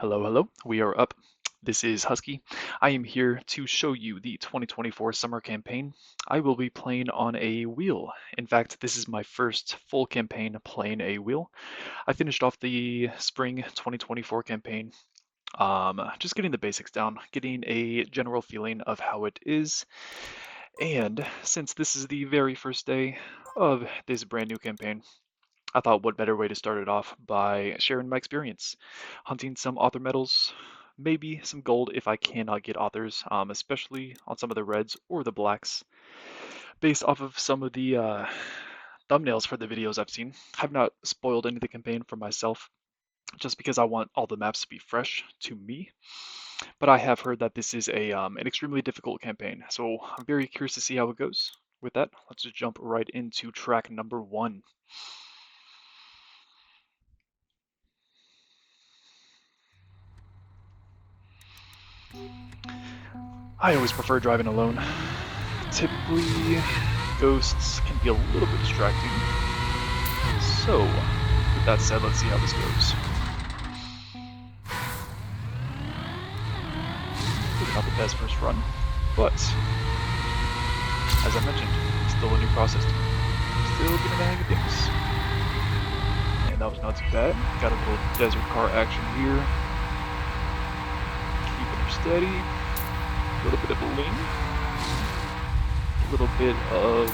Hello, hello. We are up. This is Husky. I am here to show you the 2024 summer campaign. I will be playing on a wheel. In fact, this is my first full campaign playing a wheel. I finished off the spring 2024 campaign, just getting the basics down, getting a general feeling of how it is. And since this is the very first day of this brand new campaign, I thought what better way to start it off by sharing my experience, hunting some author medals, maybe some gold if I cannot get authors, especially on some of the reds or the blacks. Based off of some of the thumbnails for the videos I've seen, I've not spoiled any of the campaign for myself, just because I want all the maps to be fresh to me. But I have heard that this is an extremely difficult campaign, so I'm very curious to see how it goes. With that, let's just jump right into track number 1. I always prefer driving alone. Typically, ghosts can be a little bit distracting. So, with that said, let's see how this goes. Maybe not the best first run, but as I mentioned, still a new process to me. Still getting the hang of things. And that was not too bad. Got a little desert car action here. Keeping her steady. A little bit of a lean. A little bit of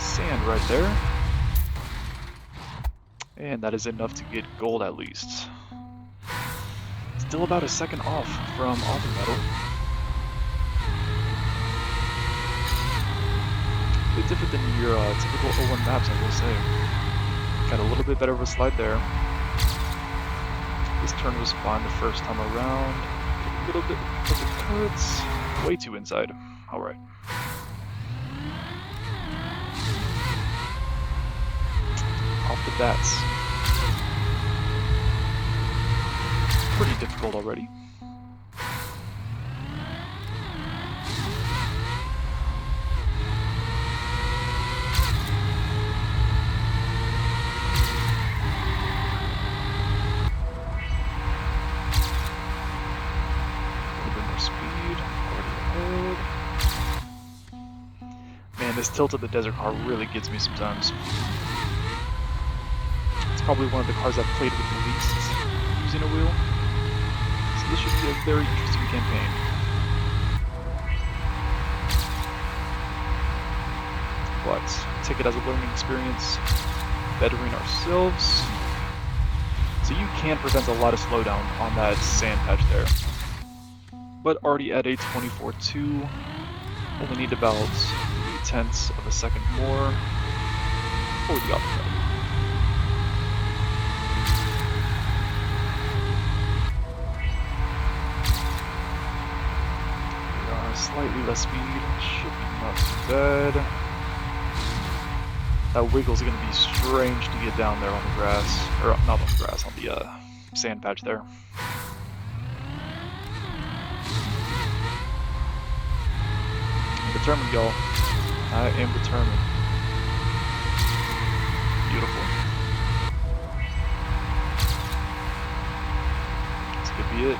sand right there. And that is enough to get gold at least. Still about a second off from author medal. A bit different than your typical 01 maps, I will say. Got a little bit better of a slide there. This turn was fine the first time around. A little bit of the cuts. Way too inside. Alright. Off the bats. Pretty difficult already. This tilt of the desert car really gets me sometimes. It's probably one of the cars I've played with the least using a wheel. So this should be a very interesting campaign. But take it as a learning experience, bettering ourselves. So you can prevent a lot of slowdown on that sand patch there. But already at a 24.2, only need about 0.3 of a second more for the author medal. We are slightly less speed, should be not too bad. That wiggle's going to be strange to get down there on the grass, or not on the grass, on the sand patch there. I'm determined, y'all. I am determined. Beautiful. This could be it.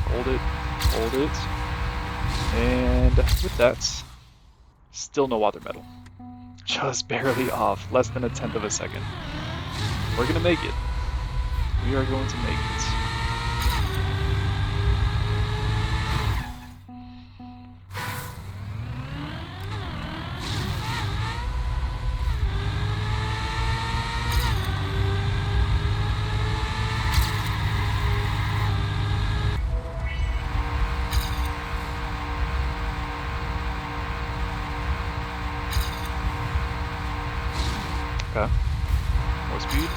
Hold it, hold it. And with that, still no author medal. Just barely off, less than 1/10 of a second. We're gonna make it. We are going to make it. Okay. More speed,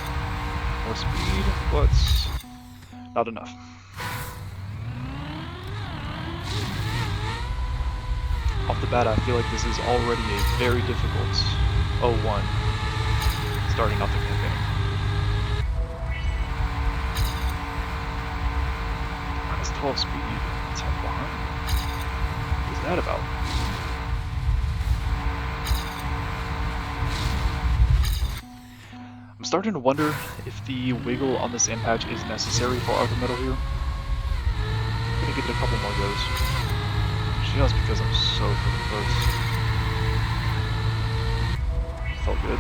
but not enough. Off the bat, I feel like this is already a very difficult 01 starting off the campaign. Minus 12 speed, 10 behind. What is that about? starting to wonder if the wiggle on the sand patch is necessary for Arthur Metal here. I'm gonna give it a couple more goes. Just because I'm so freaking close. Felt good.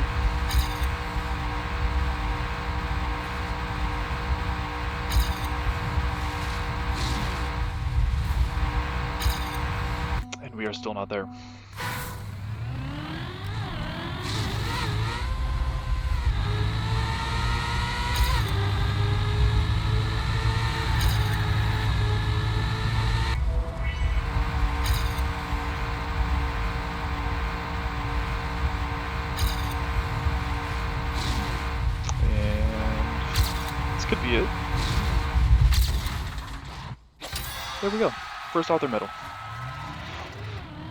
And we are still not there. Could be it. There we go. First Arthur medal.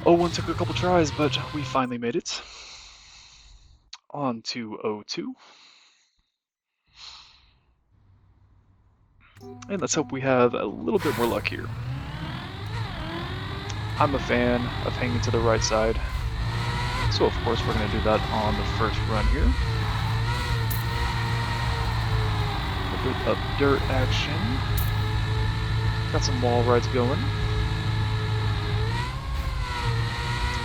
01 took a couple tries, but we finally made it. On to 02. And let's hope we have a little bit more luck here. I'm a fan of hanging to the right side. So of course we're going to do that on the first run here. A bit of dirt action. Got some wall rides going.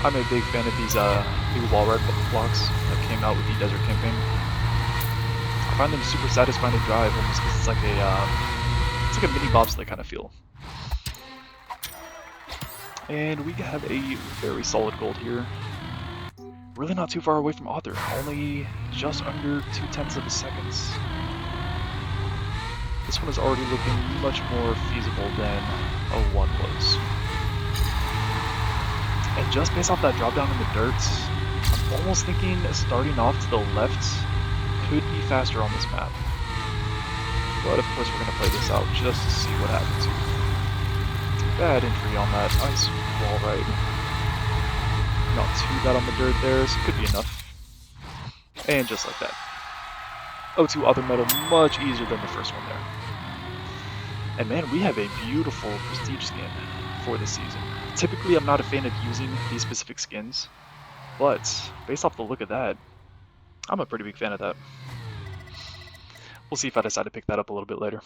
I'm a big fan of these new wall ride blocks that came out with the Desert Campaign. I find them super satisfying to drive, almost because it's like a mini bobsleigh kind of feel. And we have a very solid gold here. Really not too far away from Arthur, only just under 0.2 of a second. This one is already looking much more feasible than 01 was. And just based off that drop down in the dirt, I'm almost thinking starting off to the left could be faster on this map. But of course we're going to play this out just to see what happens here. Bad entry on that ice wall ride. Not too bad on the dirt there, so it could be enough. And just like that. 02 other metal, much easier than the first one there. And man, we have a beautiful prestige skin for this season. Typically, I'm not a fan of using these specific skins, but based off the look of that, I'm a pretty big fan of that. We'll see if I decide to pick that up a little bit later.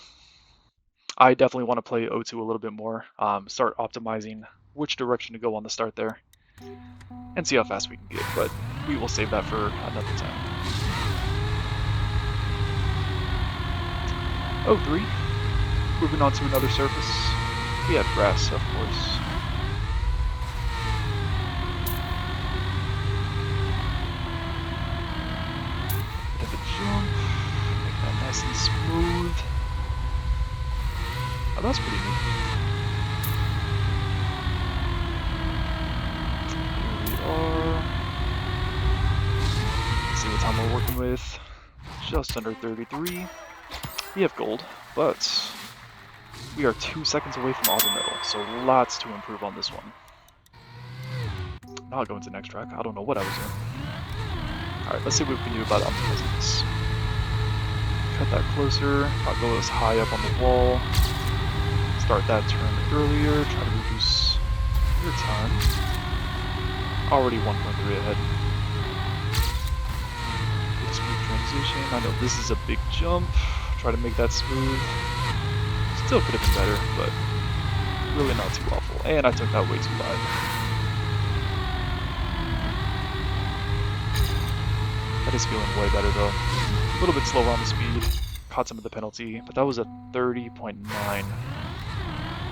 I definitely want to play 02 a little bit more, start optimizing which direction to go on the start there, and see how fast we can get, but we will save that for another time. 03, moving on to another surface. We have grass, of course. Bit of a jump, make that nice and smooth. Oh, that's pretty neat. Here we are. Let's see what time we're working with. Just under 33. We have gold, but we are 2 seconds away from auto medal, so lots to improve on this one. Now I'll go into the next track. I don't know what I was doing. Alright, let's see what we can do about optimizing this. Cut that closer, not go as high up on the wall. Start that turn earlier, try to reduce your time. Already 1.3 ahead. Good smooth transition. I know this is a big jump. Try to make that smooth. Still could have been better, but really not too awful. And I took that way too wide. That is feeling way better though. A little bit slower on the speed. Caught some of the penalty, but that was a 30.9.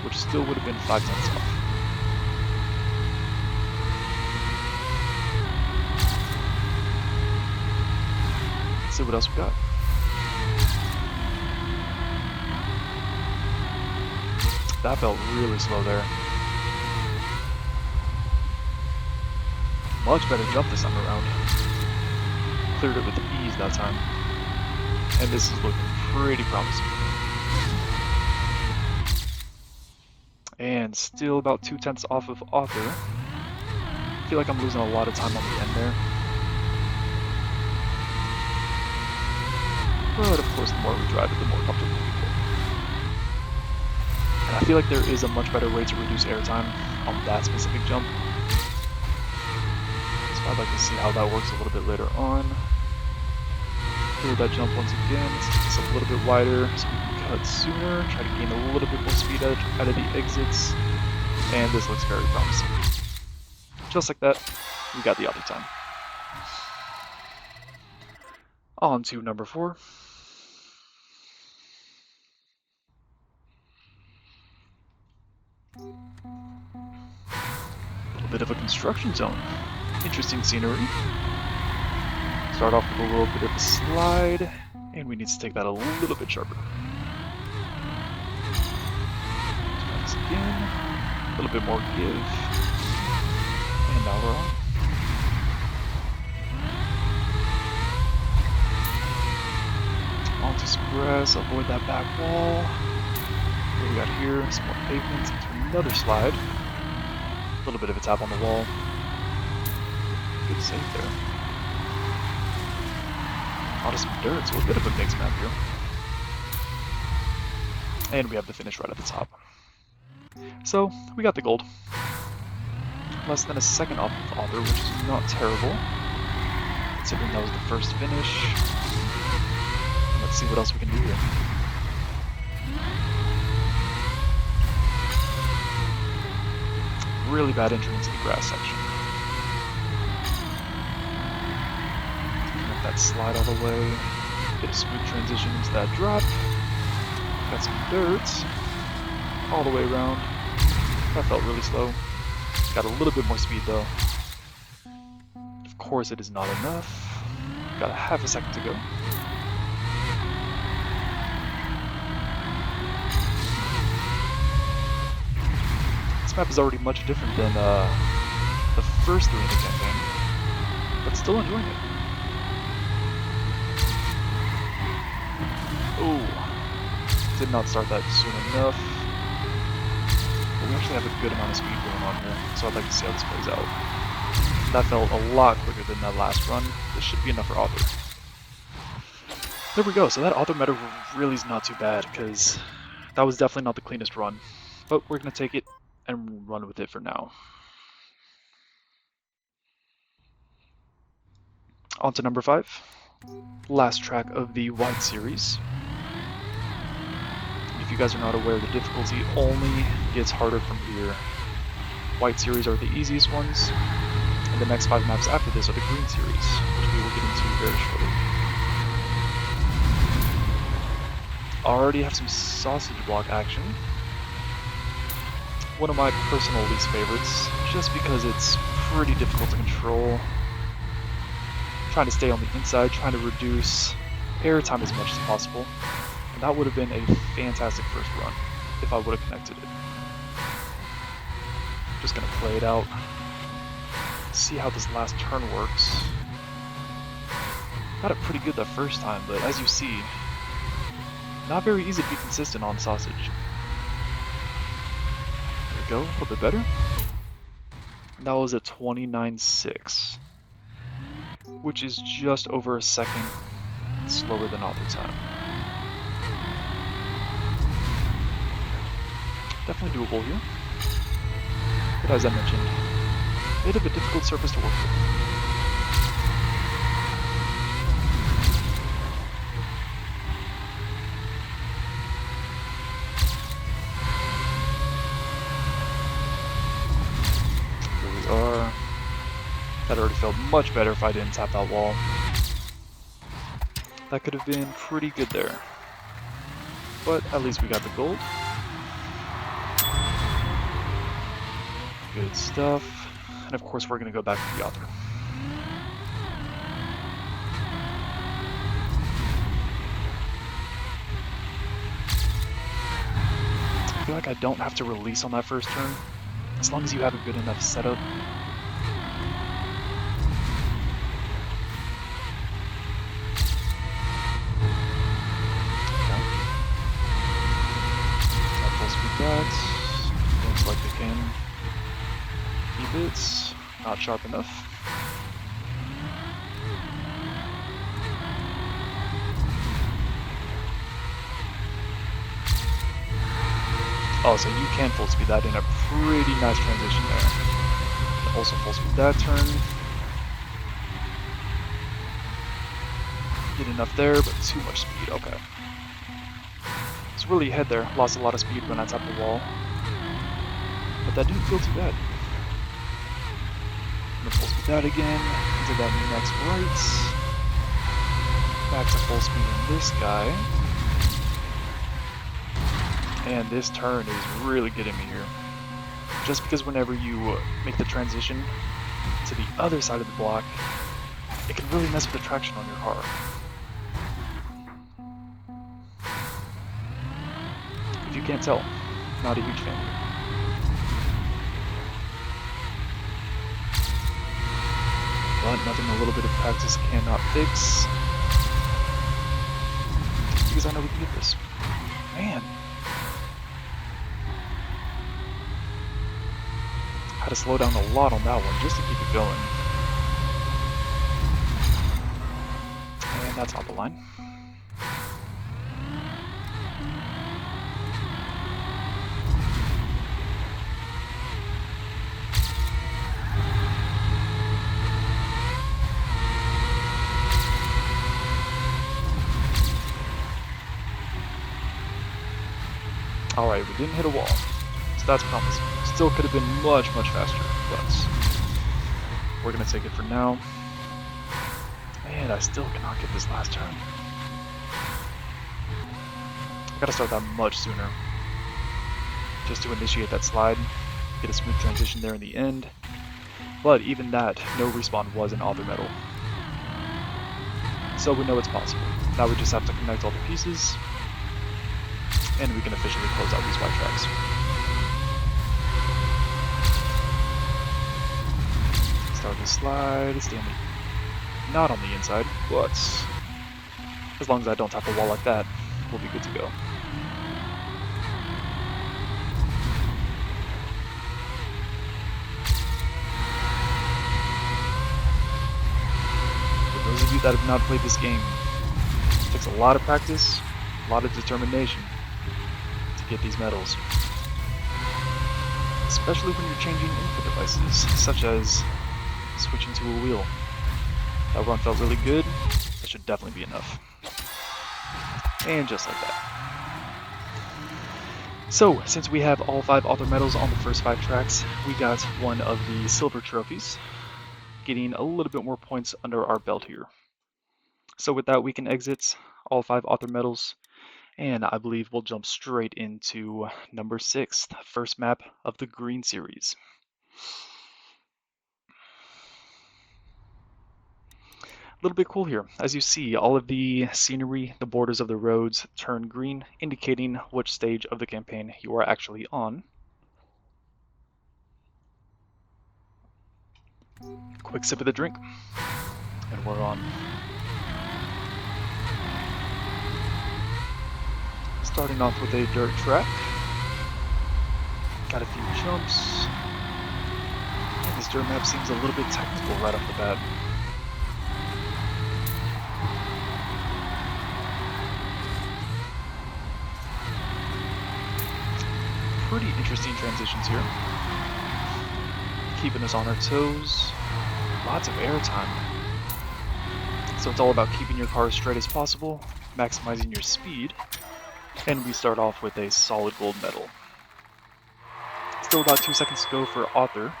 Which still would have been 5 tenths off. Let's see what else we got. That felt really slow there. Much better jump this time around. Cleared it with ease that time. And this is looking pretty promising. And still about 2 tenths off of Arthur. I feel like I'm losing a lot of time on the end there. But of course, the more we drive it, the more comfortable we get. And I feel like there is a much better way to reduce airtime on that specific jump. So I'd like to see how that works a little bit later on. clear that jump once again. Let's make this a little bit wider so we can cut sooner. Try to gain a little bit more speed out of the exits. And this looks very promising. Just like that, we got the auto time. On to number 4. A little bit of a construction zone. Interesting scenery. Start off with a little bit of a slide, and we need to take that a little bit sharper. Let's try this again. A little bit more give. And now we're on. Onto some grass, avoid that back wall. What do we got here? Some more pavement, into another slide. A little bit of a tap on the wall. Good save there. Onto some dirt, so a bit of a mixed map here. And we have the finish right at the top. So, we got the gold. Less than a second off of author, which is not terrible, considering that was the first finish. Let's see what else we can do here. Really bad entry into the grass section. Let that slide all the way. Get a smooth transition into that drop. Got some dirt all the way around. That felt really slow. Got a little bit more speed though. Of course it is not enough. Got a half a second to go. This map is already much different than the first 3 in the campaign, but still enjoying it. Oh, did not start that soon enough. But we actually have a good amount of speed going on here, so I'd like to see how this plays out. That felt a lot quicker than that last run. This should be enough for author. There we go, so that author meta really is not too bad, because that was definitely not the cleanest run. But we're going to take it and run with it for now. On to number 5. Last track of the White series. If you guys are not aware, the difficulty only gets harder from here. White series are the easiest ones, and the next 5 maps after this are the Green series, which we will get into very shortly. Already have some sausage block action. One of my personal least favorites, just because it's pretty difficult to control. Trying to stay on the inside, trying to reduce airtime as much as possible. And that would have been a fantastic first run, if I would have connected it. Just gonna play it out, see how this last turn works. Got it pretty good that first time, but as you see, not very easy to be consistent on sausage. Go, a little bit better. That was a 29.6, which is just over a second slower than author time. Definitely doable here. But as I mentioned, a bit of a difficult surface to work with. That already felt much better if I didn't tap that wall. That could have been pretty good there. But at least we got the gold. Good stuff. And of course we're going to go back to the author. I feel like I don't have to release on that first turn, as long as you have a good enough setup. Looks like they can keep it. Not sharp enough. Oh, so you can full speed that in. A pretty nice transition there. Also full speed that turn. Get enough there, but too much speed. Okay. It's really ahead there. Lost a lot of speed when I tapped the wall. But that didn't feel too bad. I'm gonna full speed that again. Into that next right. Back to full speed on this guy. And this turn is really getting me here. Just because whenever you make the transition to the other side of the block, it can really mess with the traction on your car. If you can't tell, not a huge fan here. But nothing a little bit of practice cannot fix. Because I know we can get this. Man. Had to slow down a lot on that one just to keep it going. And that's not the line. Alright, we didn't hit a wall, so that's promising. Still could have been much, much faster, but we're going to take it for now. Man, I still cannot get this last turn. I got to start that much sooner, just to initiate that slide, get a smooth transition there in the end. But even that, no respawn was an author medal. So we know it's possible. Now we just have to connect all the pieces, and we can officially close out these white tracks. Start the slide, stay on the, not on the inside, but as long as I don't tap a wall like that, we'll be good to go. For those of you that have not played this game, it takes a lot of practice, a lot of determination to get these medals. Especially when you're changing input devices, such as switching to a wheel. That run felt really good. That should definitely be enough. And just like that. So, since we have all 5 author medals on the first 5 tracks, we got one of the silver trophies, getting a little bit more points under our belt here. So with that, we can exit all 5 author medals, and I believe we'll jump straight into number 6, the first map of the green series. A little bit cool here. As you see, all of the scenery, the borders of the roads turn green, indicating which stage of the campaign you are actually on. Quick sip of the drink, and we're on. Starting off with a dirt track. Got a few jumps. And this dirt map seems a little bit technical right off the bat. Pretty interesting transitions here. Keeping us on our toes. Lots of air time. So it's all about keeping your car as straight as possible, maximizing your speed, and we start off with a solid gold medal. Still about 2 seconds to go for author,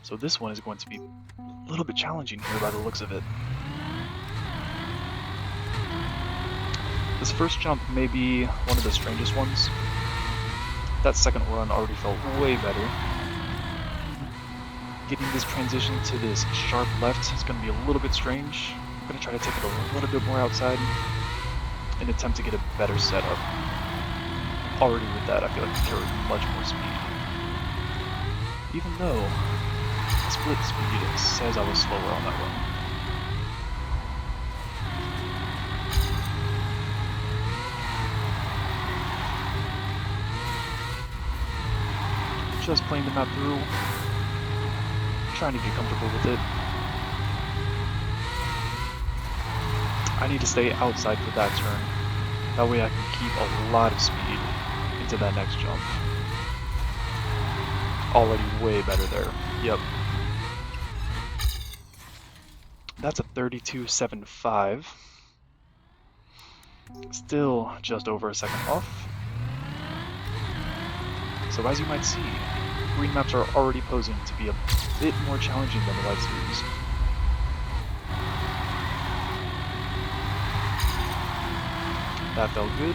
so this one is going to be a little bit challenging here by the looks of it. This first jump may be one of the strangest ones. That second run already felt way better. Getting this transition to this sharp left is going to be a little bit strange. I'm going to try to take it a little bit more outside and attempt to get a better setup. Already with that, I feel like I carry much more speed. Even though split speed says I was slower on that run. Just playing the map through, trying to get comfortable with it. I need to stay outside for that turn. That way I can keep a lot of speed into that next jump. Already way better there. Yep. That's a 32.75. Still just over a second off. So as you might see, green maps are already posing to be a bit more challenging than the white series. That felt good.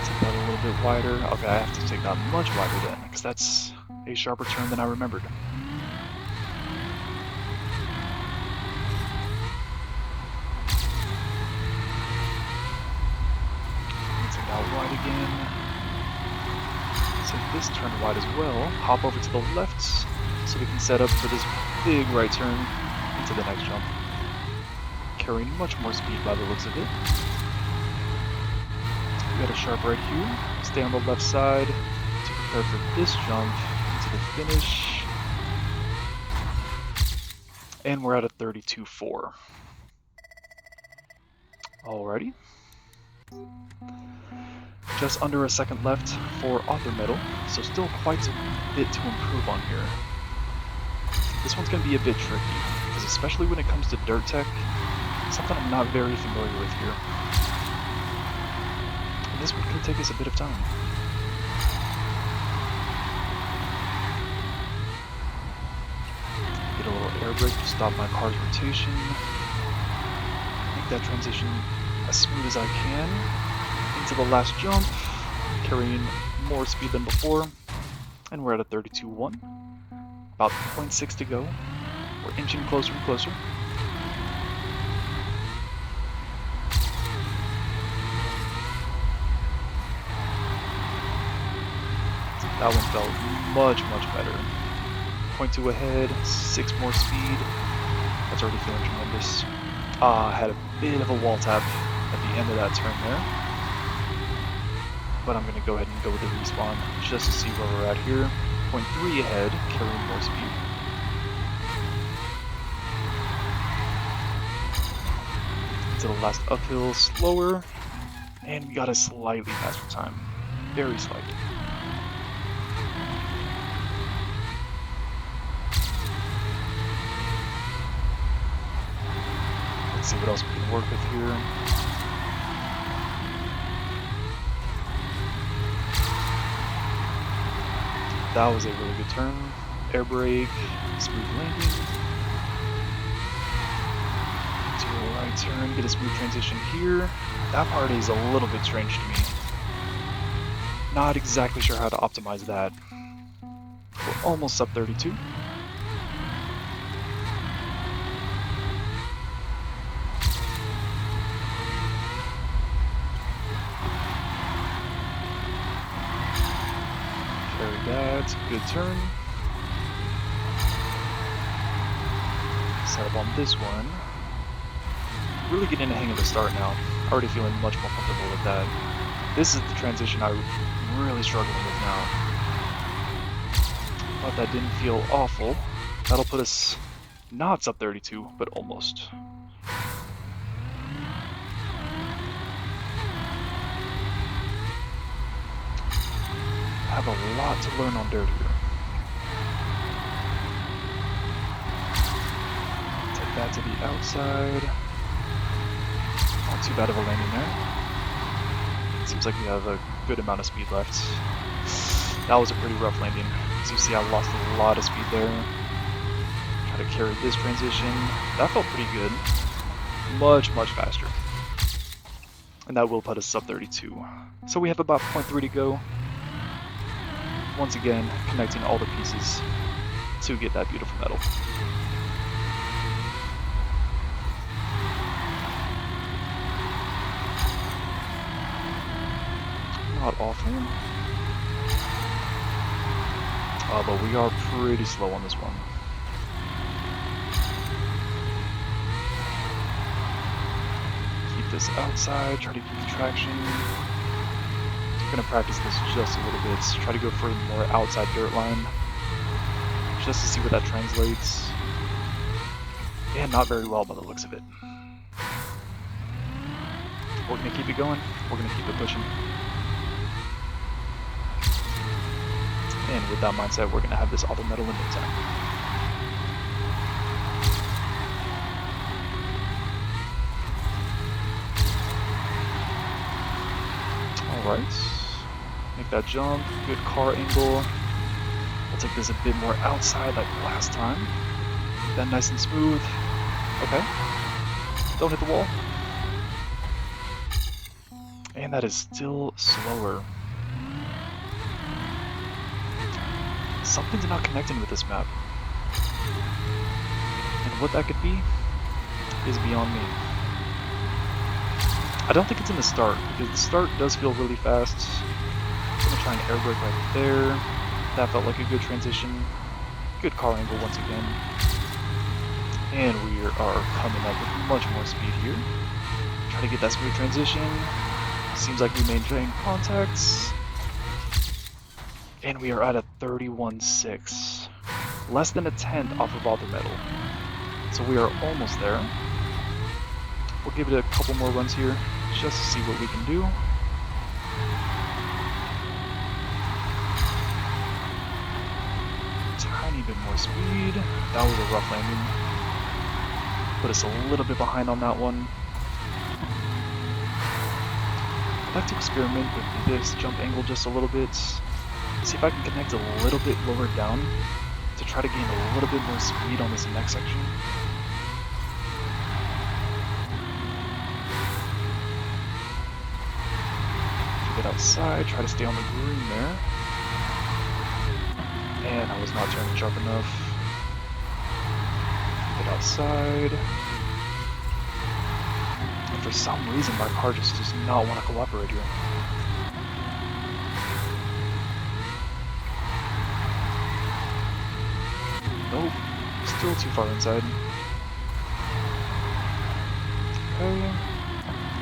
Take that a little bit wider. Okay, I have to take that much wider then, because that's a sharper turn than I remembered. Take that wide again. Take this turn wide as well. Hop over to the left so we can set up for this big right turn into the next jump. Carrying much more speed by the looks of it. We got a sharp right here. Stay on the left side to prepare for this jump into the finish. And we're at a 32.4. Alrighty. Just under a second left for author medal, so still quite a bit to improve on here. This one's going to be a bit tricky, because especially when it comes to dirt tech, something I'm not very familiar with here. And this one could take us a bit of time. Get a little air brake to stop my car's rotation. Make that transition as smooth as I can. Into the last jump, carrying more speed than before. And we're at a 32.1. About 0.6 to go. We're inching closer and closer. That one felt much, much better. 0.2 ahead, 6 more speed. That's already feeling tremendous. I had a bit of a wall tap at the end of that turn there. But I'm going to go ahead and go with the respawn just to see where we're at here. 0.3 ahead, carrying more speed. To the last uphill, slower. And we got a slightly faster time. Very slightly. Let's see what else we can work with here. That was a really good turn. Air brake, smooth landing. To a right turn, get a smooth transition here. That part is a little bit strange to me. Not exactly sure how to optimize that. We're almost sub 32. That's a good turn. Set up on this one. Really getting the hang of the start now. Already feeling much more comfortable with that. This is the transition I'm really struggling with now. But that didn't feel awful. That'll put us not sub 32, but almost. Have a lot to learn on dirt here. Take that to the outside. Not too bad of a landing there. Seems like we have a good amount of speed left. That was a pretty rough landing. As you see, I lost a lot of speed there. Try to carry this transition. That felt pretty good. Much, much faster. And that will put us sub 32. So we have about 0.3 to go. Once again, connecting all the pieces to get that beautiful medal. Not awful. But we are pretty slow on this one. Keep this outside, try to keep the traction. I'm going to practice this just a little bit. Try to go for a more outside dirt line. Just to see what that translates. And not very well by the looks of it. We're going to keep it going. We're going to keep it pushing. And with that mindset, we're going to have this auto medal in no time. Alright. Make that jump. Good car angle. We'll take this a bit more outside like last time. Get that nice and smooth. Okay. Don't hit the wall. And that is still slower. Something's not connecting with this map. And what that could be is beyond me. I don't think it's in the start, because the start does feel really fast. I'm gonna try an air brake right there. That felt like a good transition. Good car angle once again. And we are coming up with much more speed here. Try to get that smooth transition. Seems like we maintain contacts. And we are at a 31.6. Less than a tenth off of other metal. So we are almost there. We'll give it a couple more runs here, just to see what we can do. Tiny bit more speed. That was a rough landing. Put us a little bit behind on that one. I'd like to experiment with this jump angle just a little bit. See if I can connect a little bit lower down to try to gain a little bit more speed on this next section. Get outside, try to stay on the green there. And I was not turning sharp enough. Get outside. And for some reason my car just does not want to cooperate here. Nope, still too far inside. Okay.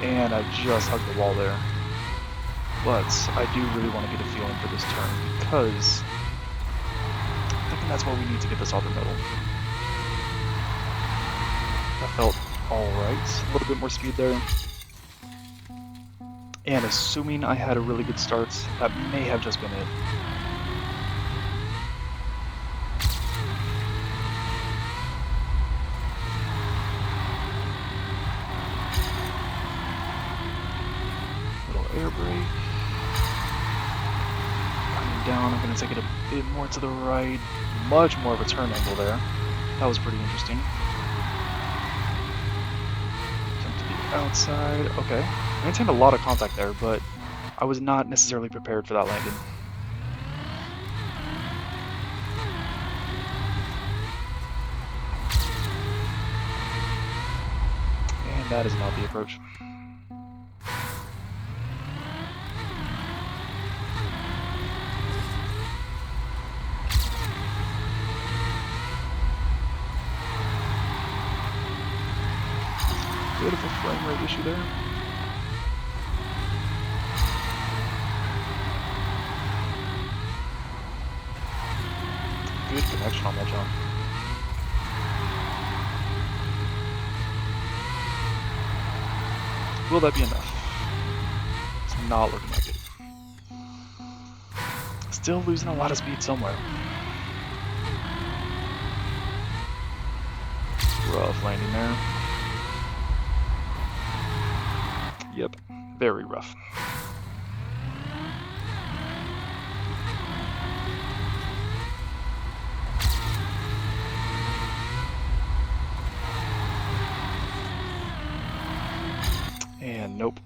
And I just hugged the wall there. But I do really want to get a feeling for this turn because I think that's what we need to get this other medal. That felt alright. A little bit more speed there. And assuming I had a really good start, that may have just been it. Little air brake. Down, I'm going to take it a bit more to the right, much more of a turn angle there. That was pretty interesting. Jump to the outside, okay. Maintained a lot of contact there, but I was not necessarily prepared for that landing. And that is not the approach. Bit of a frame rate issue there. Good connection on that jump. Will that be enough? It's not looking like it. Still losing a lot of speed somewhere. Rough landing there. Yep, very rough. And nope.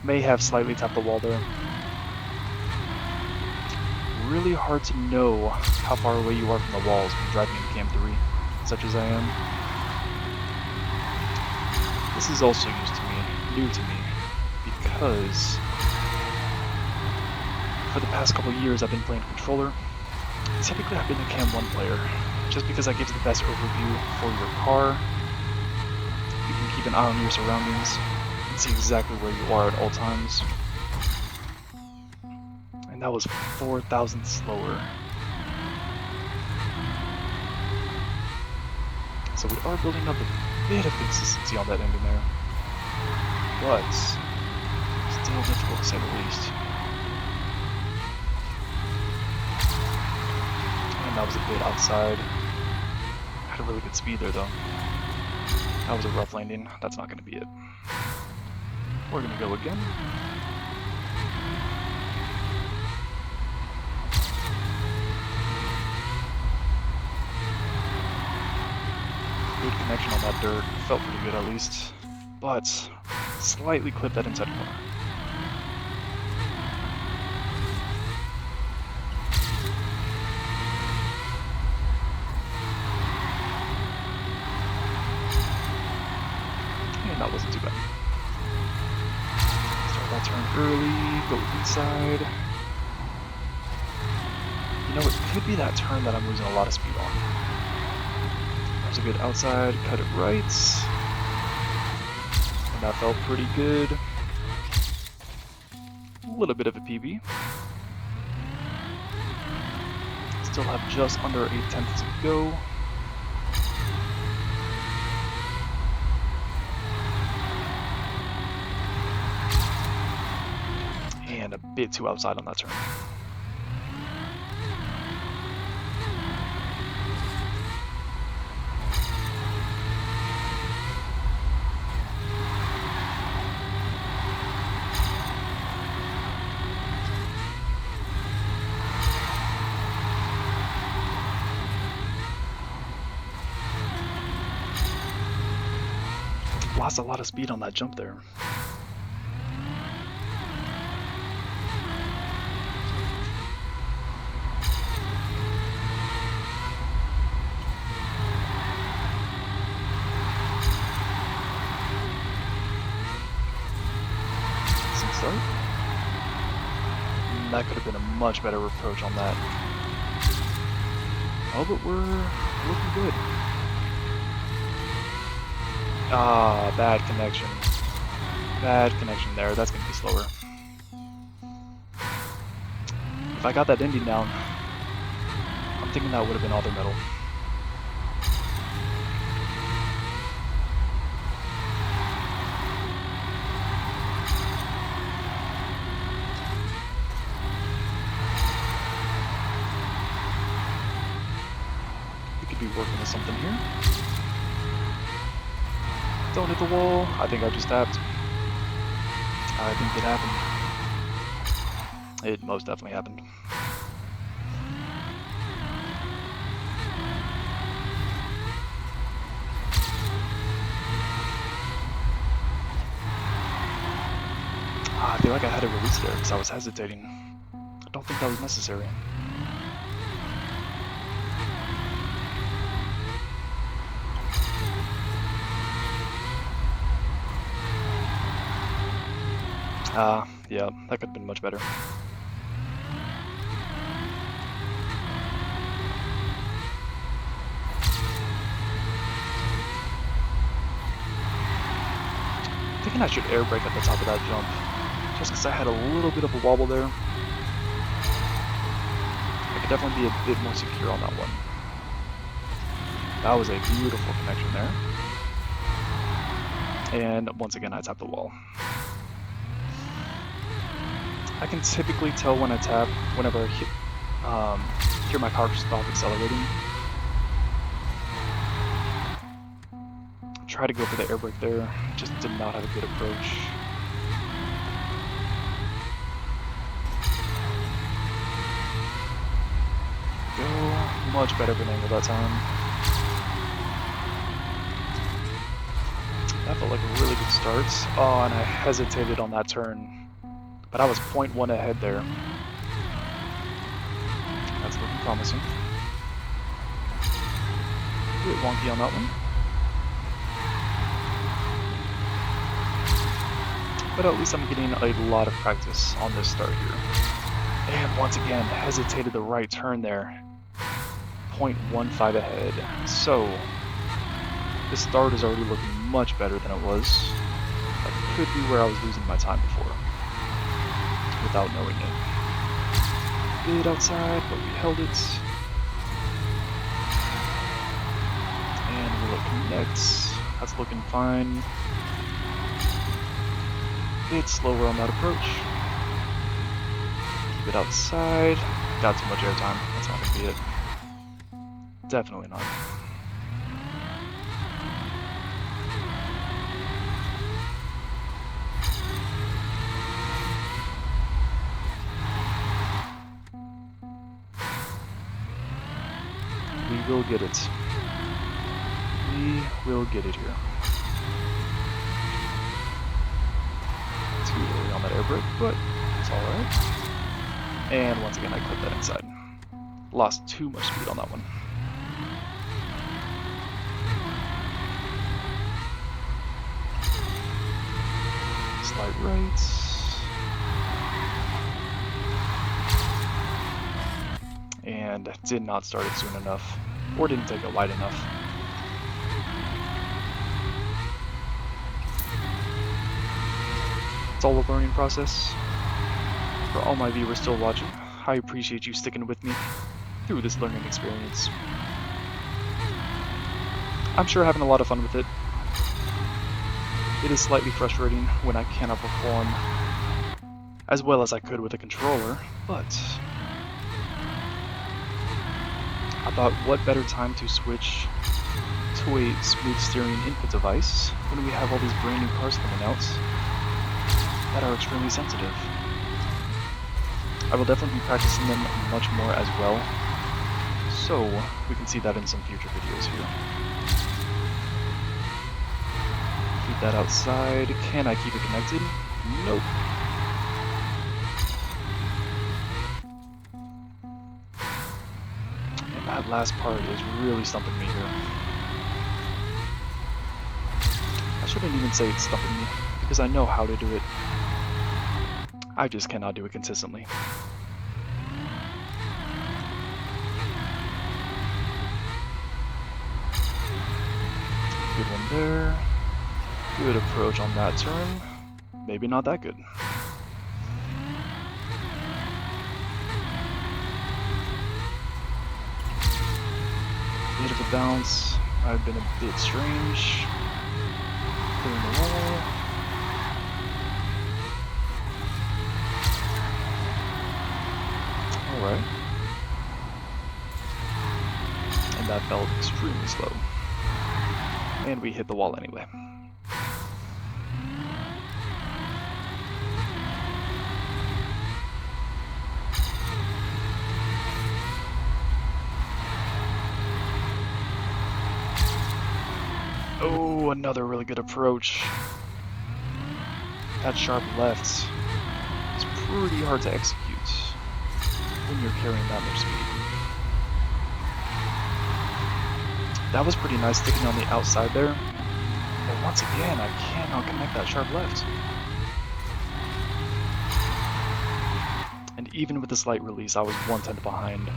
May have slightly tapped the wall there. Really hard to know how far away you are from the walls when driving in Cam 3, such as I am. This is also new to me, because for the past couple years I've been playing controller. Typically I've been a Cam 1 player, just because that gives the best overview for your car. You can keep an eye on your surroundings and see exactly where you are at all times. And that was 4,000 slower. So we are building up a bit of consistency on that ending there. But still difficult to say the least. And that was a bit outside. Had a really good speed there though. That was a rough landing. That's not going to be it. We're going to go again. Good connection on that dirt. Felt pretty good at least. But slightly clipped that inside corner. And that wasn't too bad. Start that turn early, go inside. You know, it could be that turn that I'm losing a lot of speed on. There's a good outside, cut it right. And that felt pretty good. A little bit of a PB. Still have just under 8/10 to go. And a bit too outside on that turn. Lost a lot of speed on that jump there. Some start. That could have been a much better approach on that. Oh, but we're looking good. Ah, bad connection. Bad connection there. That's going to be slower. If I got that ending down, I'm thinking that would have been other metal. We could be working with something here. Don't hit the wall. I think I just tapped. I think it happened. It most definitely happened. I feel like I had a release there because I was hesitating. I don't think that was necessary. Yeah, that could have been much better. I'm thinking I should air brake at the top of that jump, just because I had a little bit of a wobble there. I could definitely be a bit more secure on that one. That was a beautiful connection there. And once again, I tapped the wall. I can typically tell when I tap whenever I hear my car stop accelerating. Try to go for the air brake there, just did not have a good approach. Go, much better of an angle that time. That felt like a really good start. Oh, and I hesitated on that turn. But I was 0.1 ahead there. That's looking promising. A bit wonky on that one. But at least I'm getting a lot of practice on this start here. And once again, hesitated the right turn there. 0.15 ahead. So, this start is already looking much better than it was. That could be where I was losing my time before, without knowing it. Bit outside, but we held it. And will it connect? That's looking fine. Bit slower on that approach. Keep it outside. Got too much airtime. That's not gonna be it. Definitely not. will get it. We will get it here. Too early on that air brake, but it's alright. And once again, I clipped that inside. Lost too much speed on that one. Slight right. And did not start it soon enough, or didn't take it wide enough. It's all a learning process. For all my viewers still watching, I appreciate you sticking with me through this learning experience. I'm sure having a lot of fun with it. It is slightly frustrating when I cannot perform as well as I could with a controller, but I thought what better time to switch to a smooth steering input device when we have all these brand new cars coming out that are extremely sensitive. I will definitely be practicing them much more as well, so we can see that in some future videos here. Keep that outside. Can I keep it connected? Nope. And that last part is really stumping me here. I shouldn't even say it's stumping me, because I know how to do it. I just cannot do it consistently. Good one there. Good approach on that turn. Maybe not that good. Bit of a bounce. I've been a bit strange. Clearing the wall. Alright. And that felt extremely slow. And we hit the wall anyway. Oh, another really good approach. That sharp left is pretty hard to execute when you're carrying that much speed. That was pretty nice sticking on the outside there, but once again, I cannot connect that sharp left. And even with the slight release, I was 1/10 behind.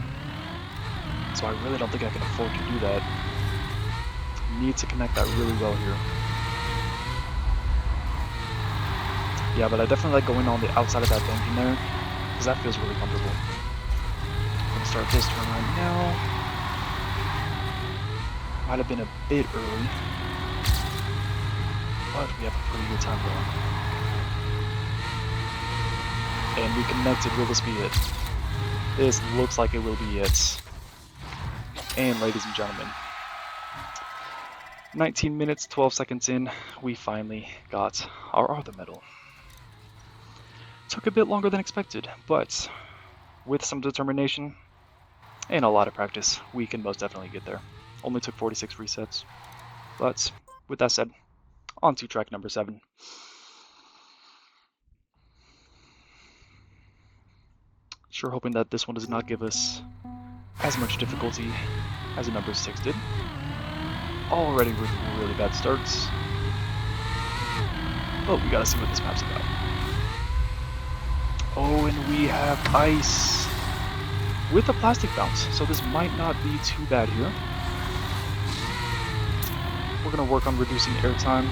So I really don't think I can afford to do that. Need to connect that really well here. Yeah, but I definitely like going on the outside of that banking there, because that feels really comfortable. I'm gonna start this turn right now. Might have been a bit early, but we have a pretty good time going. And we connected. Will this be it? This looks like it will be it. And ladies and gentlemen, 19 minutes, 12 seconds in, we finally got our other medal. Took a bit longer than expected, but with some determination and a lot of practice, we can most definitely get there. Only took 46 resets. But with that said, on to track number 7. Sure hoping that this one does not give us as much difficulty as the number 6 did. Already with really bad starts. But we gotta see what this map's about. Oh, and we have ice with a plastic bounce, so this might not be too bad here. We're gonna work on reducing airtime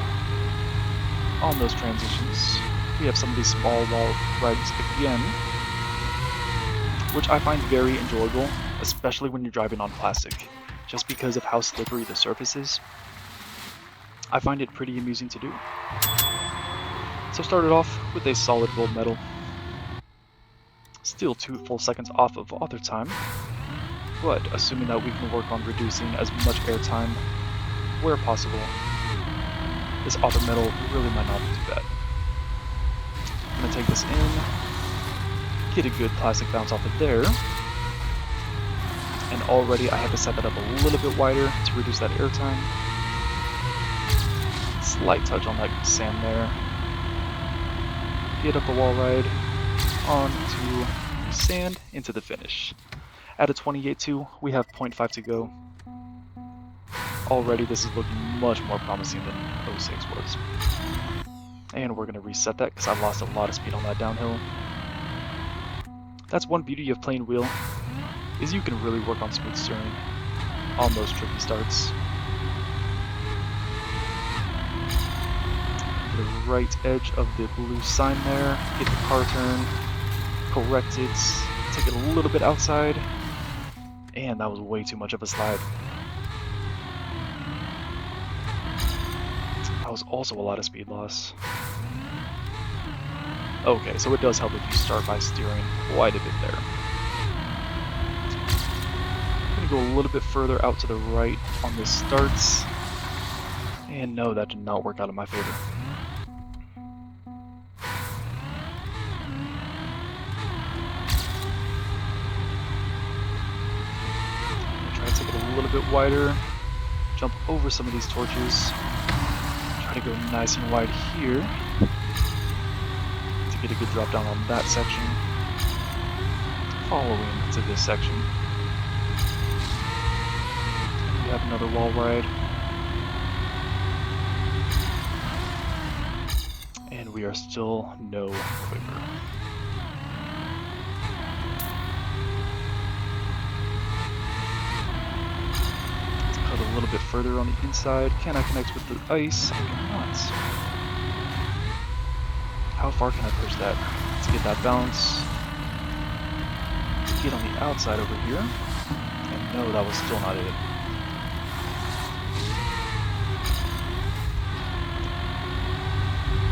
on those transitions. We have some of these small wall rides again, which I find very enjoyable, especially when you're driving on plastic, just because of how slippery the surface is. I find it pretty amusing to do. So started off with a solid gold medal. Still 2 full seconds off of author time, but assuming that we can work on reducing as much airtime where possible, this author medal really might not be too bad. I'm gonna take this in, get a good plastic bounce off of there, and already I had to set that up a little bit wider to reduce that airtime. Slight touch on that sand there. Get up the wall ride, onto the sand, into the finish. At a 28.2, we have 0.5 to go. Already this is looking much more promising than 06 was. And we're going to reset that because I lost a lot of speed on that downhill. That's one beauty of playing wheel, is you can really work on smooth steering on those tricky starts. The right edge of the blue sign there, get the car turn, correct it, take it a little bit outside, and that was way too much of a slide. That was also a lot of speed loss. Okay, so it does help if you start by steering quite a bit there. I'm going to go a little bit further out to the right on this starts. And no, that did not work out in my favor. Try to take it a little bit wider, jump over some of these torches, try to go nice and wide here to get a good drop down on that section, following to this section. We have another wall ride, and we are still no quicker. A little bit further on the inside. Can I connect with the ice? I cannot. How far can I push that to get that bounce? To get on the outside over here. And no, that was still not it.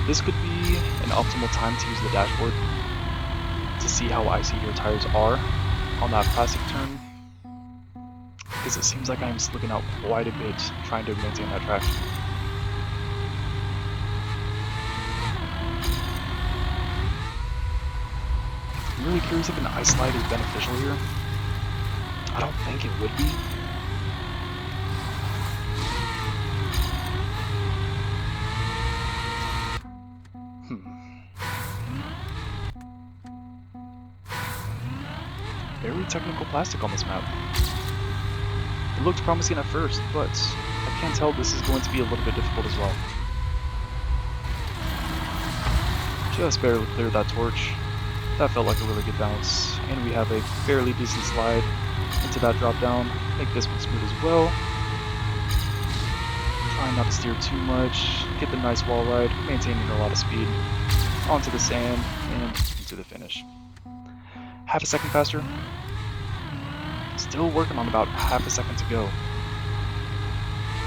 This could be an optimal time to use the dashboard to see how icy your tires are on that plastic turn, because it seems like I'm slipping out quite a bit trying to maintain that traction. I'm really curious if an ice slide is beneficial here. I don't think it would be. Very technical plastic on this map. It looked promising at first, but I can tell this is going to be a little bit difficult as well. Just barely cleared that torch. That felt like a really good bounce, and we have a fairly decent slide into that drop down. Make this one smooth as well. Trying not to steer too much, get the nice wall ride, maintaining a lot of speed, onto the sand, and into the finish. Half a second faster. Still working on about half a second to go.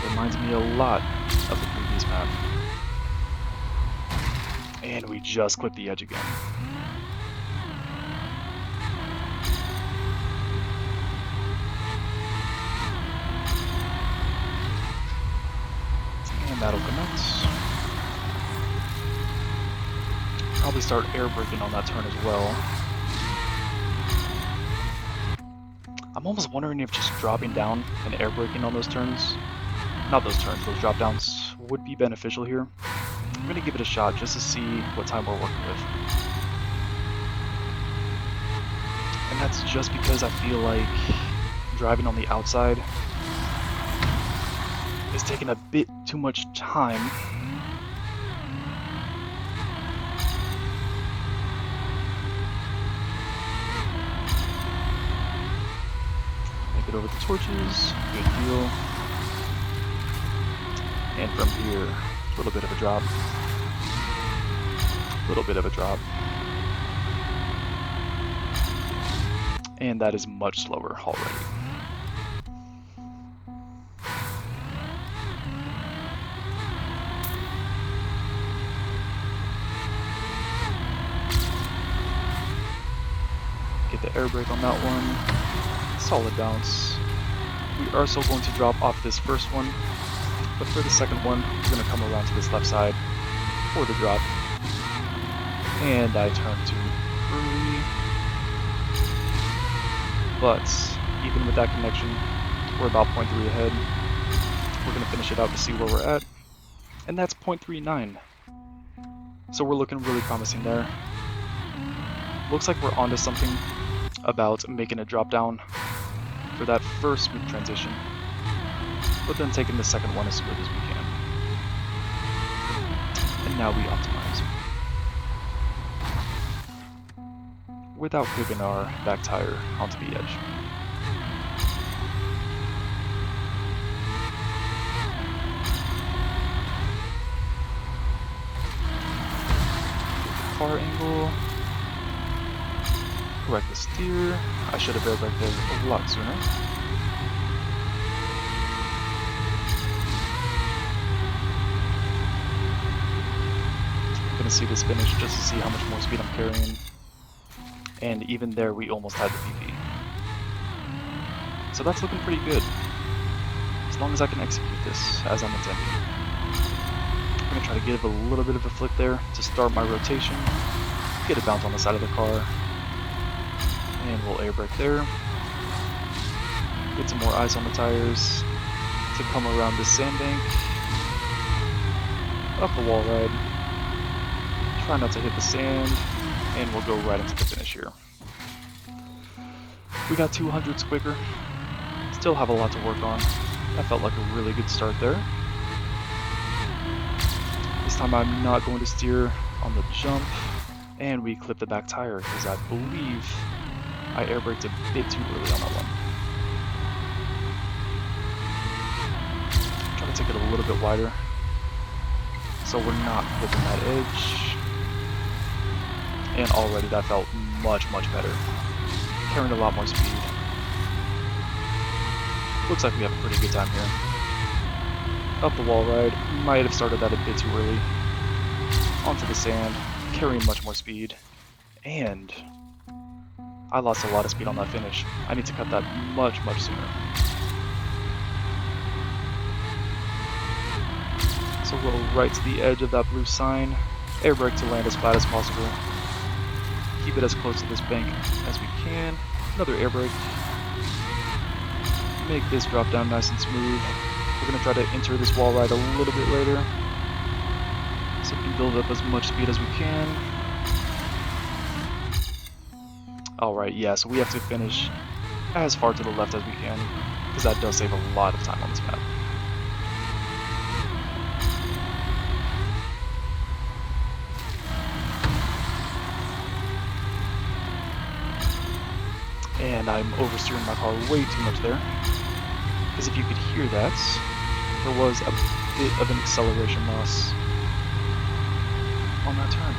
Reminds me a lot of the previous map. And we just clipped the edge again. And that'll connect. Probably start air braking on that turn as well. I'm almost wondering if just dropping down and air braking on those turns, not those turns, those drop downs, would be beneficial here. I'm going to give it a shot just to see what time we're working with. And that's just because I feel like driving on the outside is taking a bit too much time. Over the torches, good deal. And from here, a little bit of a drop. A little bit of a drop. And that is much slower already. Get the air brake on that one. Solid bounce. We are still going to drop off this first one, but for the second one, we're going to come around to this left side for the drop. And I turn too early, but even with that connection. We're about 0.3 ahead. We're going to finish it out to see where we're at. And that's 0.39. So we're looking really promising there. Looks like we're onto something about making a drop down for that first smooth transition, but then taking the second one as smooth as we can. And now we optimize. Without clipping our back tire onto the edge. Car angle. Correct the steer. I should have airbraked there a lot sooner. I'm gonna see this finish just to see how much more speed I'm carrying. And even there, we almost had the PP. So that's looking pretty good. As long as I can execute this as I'm intending. I'm gonna try to give a little bit of a flip there to start my rotation. Get a bounce on the side of the car. And we'll air brake there. Get some more ice on the tires to come around this sandbank. Up the wall ride. Try not to hit the sand. And we'll go right into the finish here. We got 200s quicker. Still have a lot to work on. That felt like a really good start there. This time I'm not going to steer on the jump. And we clip the back tire because I believe I air braked a bit too early on that one. Try to take it a little bit wider so we're not clipping that edge. And already that felt much, much better. Carrying a lot more speed. Looks like we have a pretty good time here. Up the wall ride. Might have started that a bit too early. Onto the sand. Carrying much more speed. And I lost a lot of speed on that finish. I need to cut that much, much sooner. So roll right to the edge of that blue sign. Air brake to land as flat as possible. Keep it as close to this bank as we can. Another air brake. Make this drop down nice and smooth. We're going to try to enter this wall ride a little bit later, so we can build up as much speed as we can. Alright, yeah, so we have to finish as far to the left as we can, because that does save a lot of time on this map. And I'm oversteering my car way too much there, because if you could hear that, there was a bit of an acceleration loss on that turn.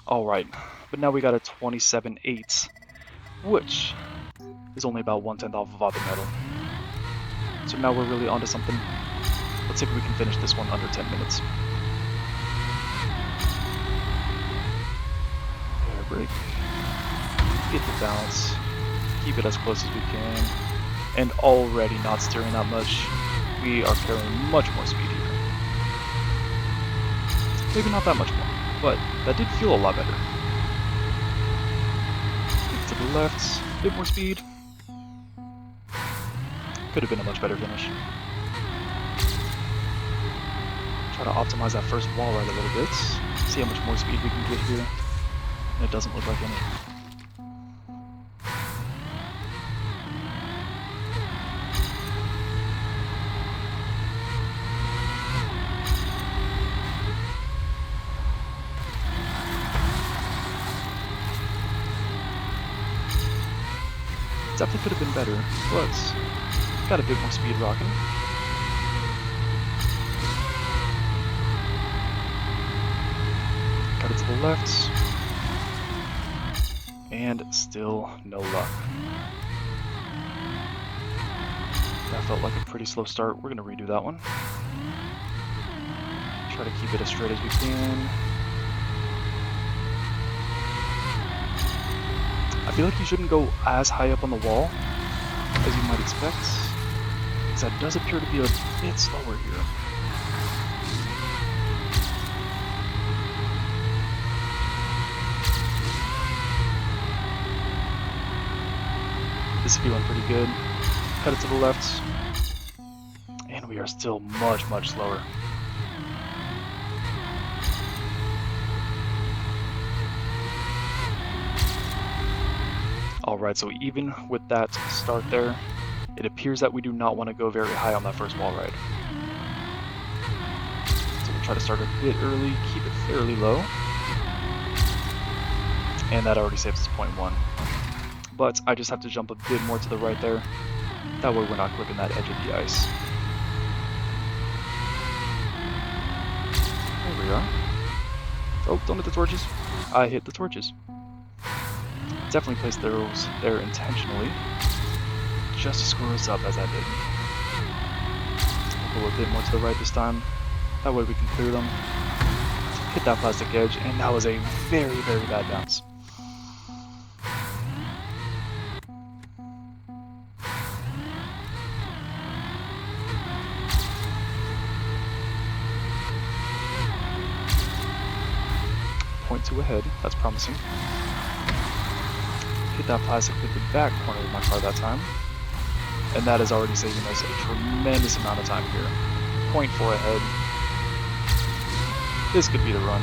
Alright, but now we got a 27.8, which is only about 1/10 off of auto metal. So now we're really onto something. Let's see if we can finish this one under 10 minutes. Air brake. Get the balance. Keep it as close as we can. And already not steering that much. We are carrying much more speed here. Maybe not that much more, but that did feel a lot better. Get to the left, a bit more speed. Could have been a much better finish. Try to optimize that first wall ride a little bit. See how much more speed we can get here. And it doesn't look like any. Definitely could have been better, but got a bit more speed rocking. Got it to the left. And still no luck. That felt like a pretty slow start. We're going to redo that one. Try to keep it as straight as we can. I feel like you shouldn't go as high up on the wall as you might expect, because that does appear to be a bit slower here. This is feeling pretty good. Cut it to the left. And we are still much, much slower. Alright, so even with that start there, it appears that we do not want to go very high on that first wall ride. So we'll try to start a bit early, keep it fairly low. And that already saves us 0.1. But I just have to jump a bit more to the right there. That way we're not clipping that edge of the ice. There we are. Oh, don't hit the torches. I hit the torches. Definitely placed those there intentionally, just to screw us up as I did. We'll go a bit more to the right this time. That way we can clear them. Hit that plastic edge, and that was a very, very bad bounce. Point 2 ahead, that's promising. Hit that plastic with the back corner of my car that time. And that is already saving us a tremendous amount of time here. 0.4 ahead. This could be the run.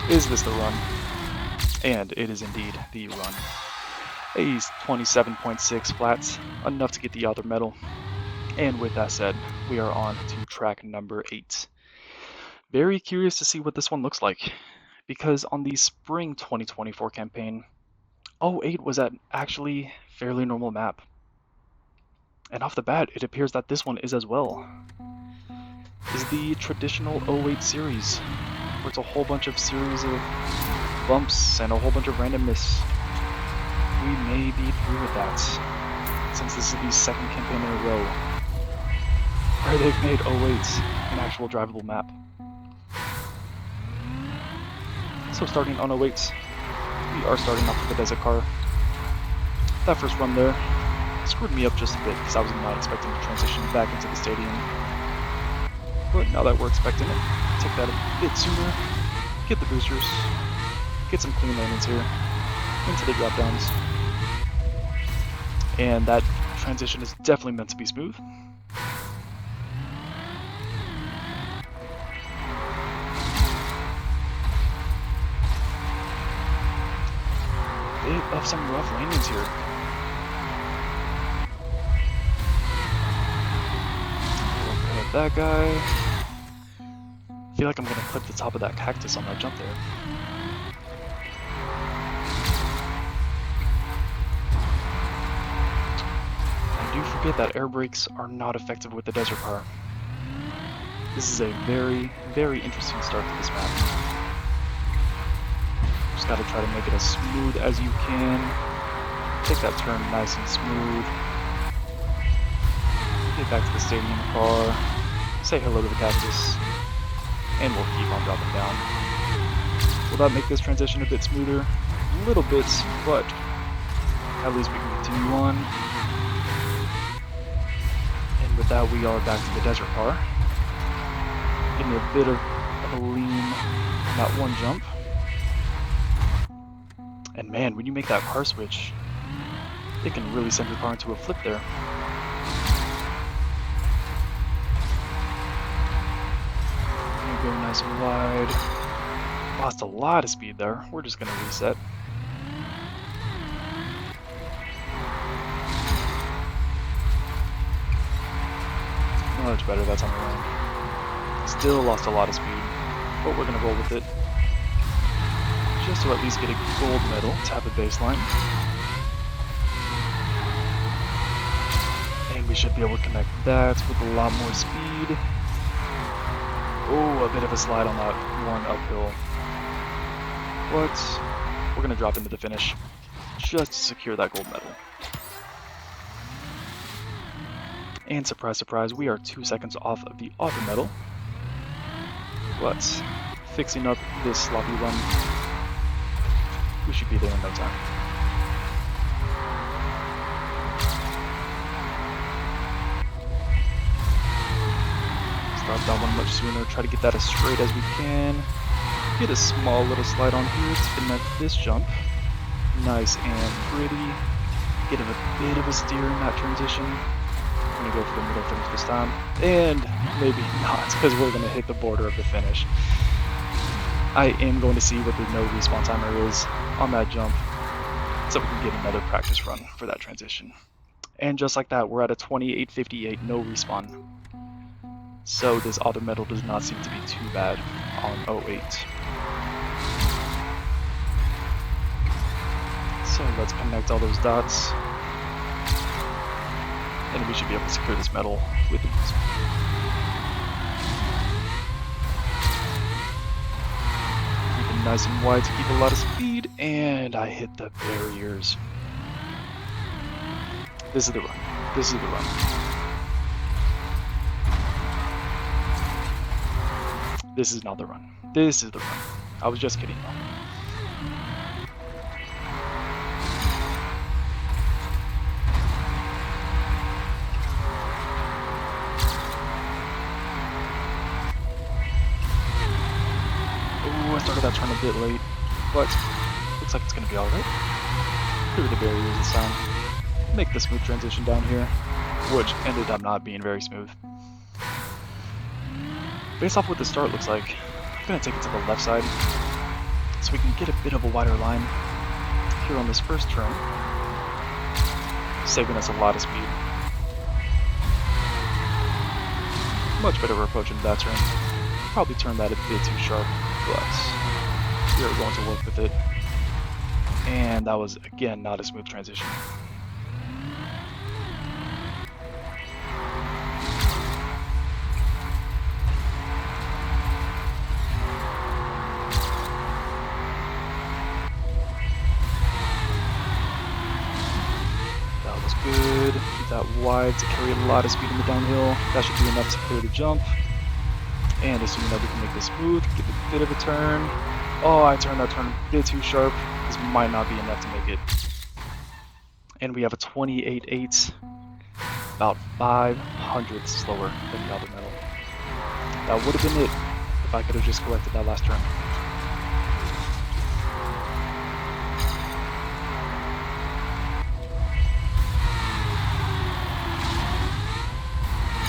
Is this the run? And it is indeed the run. A 27.6 flats, enough to get the other medal. And with that said, we are on to track number 8. Very curious to see what this one looks like, because on the spring 2024 campaign, 08 was an actually fairly normal map. And off the bat, it appears that this one is as well. Is the traditional 08 series, where it's a whole bunch of series of bumps and a whole bunch of randomness. We may be through with that, since this is the second campaign in a row where they've made 08 an actual drivable map. So starting on 08, we are starting off with the desert car. That first run there screwed me up just a bit because I was not expecting to transition back into the stadium. But now that we're expecting it, take that a bit sooner, get the boosters, get some clean landings here, into the drop downs. And that transition is definitely meant to be smooth. Bit of some rough landings here. We'll cut that guy. I feel like I'm gonna clip the top of that cactus on that jump there. I do forget that air brakes are not effective with the desert car. This is a very, very interesting start to this map. Just gotta try to make it as smooth as you can. Take that turn nice and smooth. Get back to the stadium car. Say hello to the cactus. And we'll keep on dropping down. Will that make this transition a bit smoother? A little bit, but at least we can continue on. And with that, we are back to the desert car. Getting a bit of a lean, that one jump. And man, when you make that car switch, it can really send your car into a flip there. Go nice and wide. Lost a lot of speed there. We're just gonna reset. Much better that time around. Still lost a lot of speed, but we're gonna roll with it. Just to at least get a gold medal, tap a baseline. And we should be able to connect that with a lot more speed. Oh, a bit of a slide on that one uphill. But we're gonna drop into the finish just to secure that gold medal. And surprise, surprise, we are 2 seconds off of the auto medal. But fixing up this sloppy run, we should be there in no time. Drop that one much sooner, try to get that as straight as we can. Get a small little slide on here to connect this jump. Nice and pretty. Get a bit of a steer in that transition. I'm going to go for the middle finish this time. And maybe not, because we're going to hit the border of the finish. I am going to see what the no respawn timer is on that jump, so we can get another practice run for that transition. And just like that, we're at a 28:58 no respawn. So this auto metal does not seem to be too bad on 08. So let's connect all those dots, and we should be able to secure this metal with ease. Keep it nice and wide to keep a lot of speed, and I hit the barriers. This is the run. This is the run. This is not the run. This is the run. I was just kidding. I started that turn a bit late, but looks like it's going to be alright. Clear the barriers this time. Make the smooth transition down here, which ended up not being very smooth. Based off what the start looks like, I'm going to take it to the left side so we can get a bit of a wider line here on this first turn, saving us a lot of speed. Much better approach into that turn. Probably turned that a bit too sharp, but we are going to work with it. And that was, again, not a smooth transition. That was good. Keep that wide to carry a lot of speed in the downhill. That should be enough to clear the jump. And assuming that we can make this smooth, give a bit of a turn. Oh, I turned that turn a bit too sharp. This might not be enough to make it. And we have a 28.8, about 500 slower than the other metal. That would have been it if I could have just collected that last turn.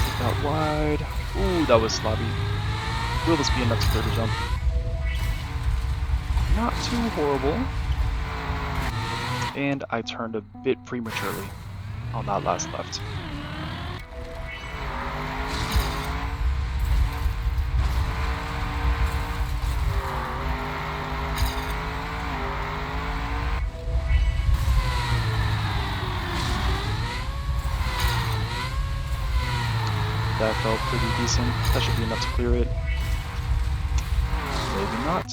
Take that wide. Ooh, that was sloppy. Will this be enough to clear the jump? Not too horrible. And I turned a bit prematurely on that last left. That felt pretty decent. That should be enough to clear it. Maybe not.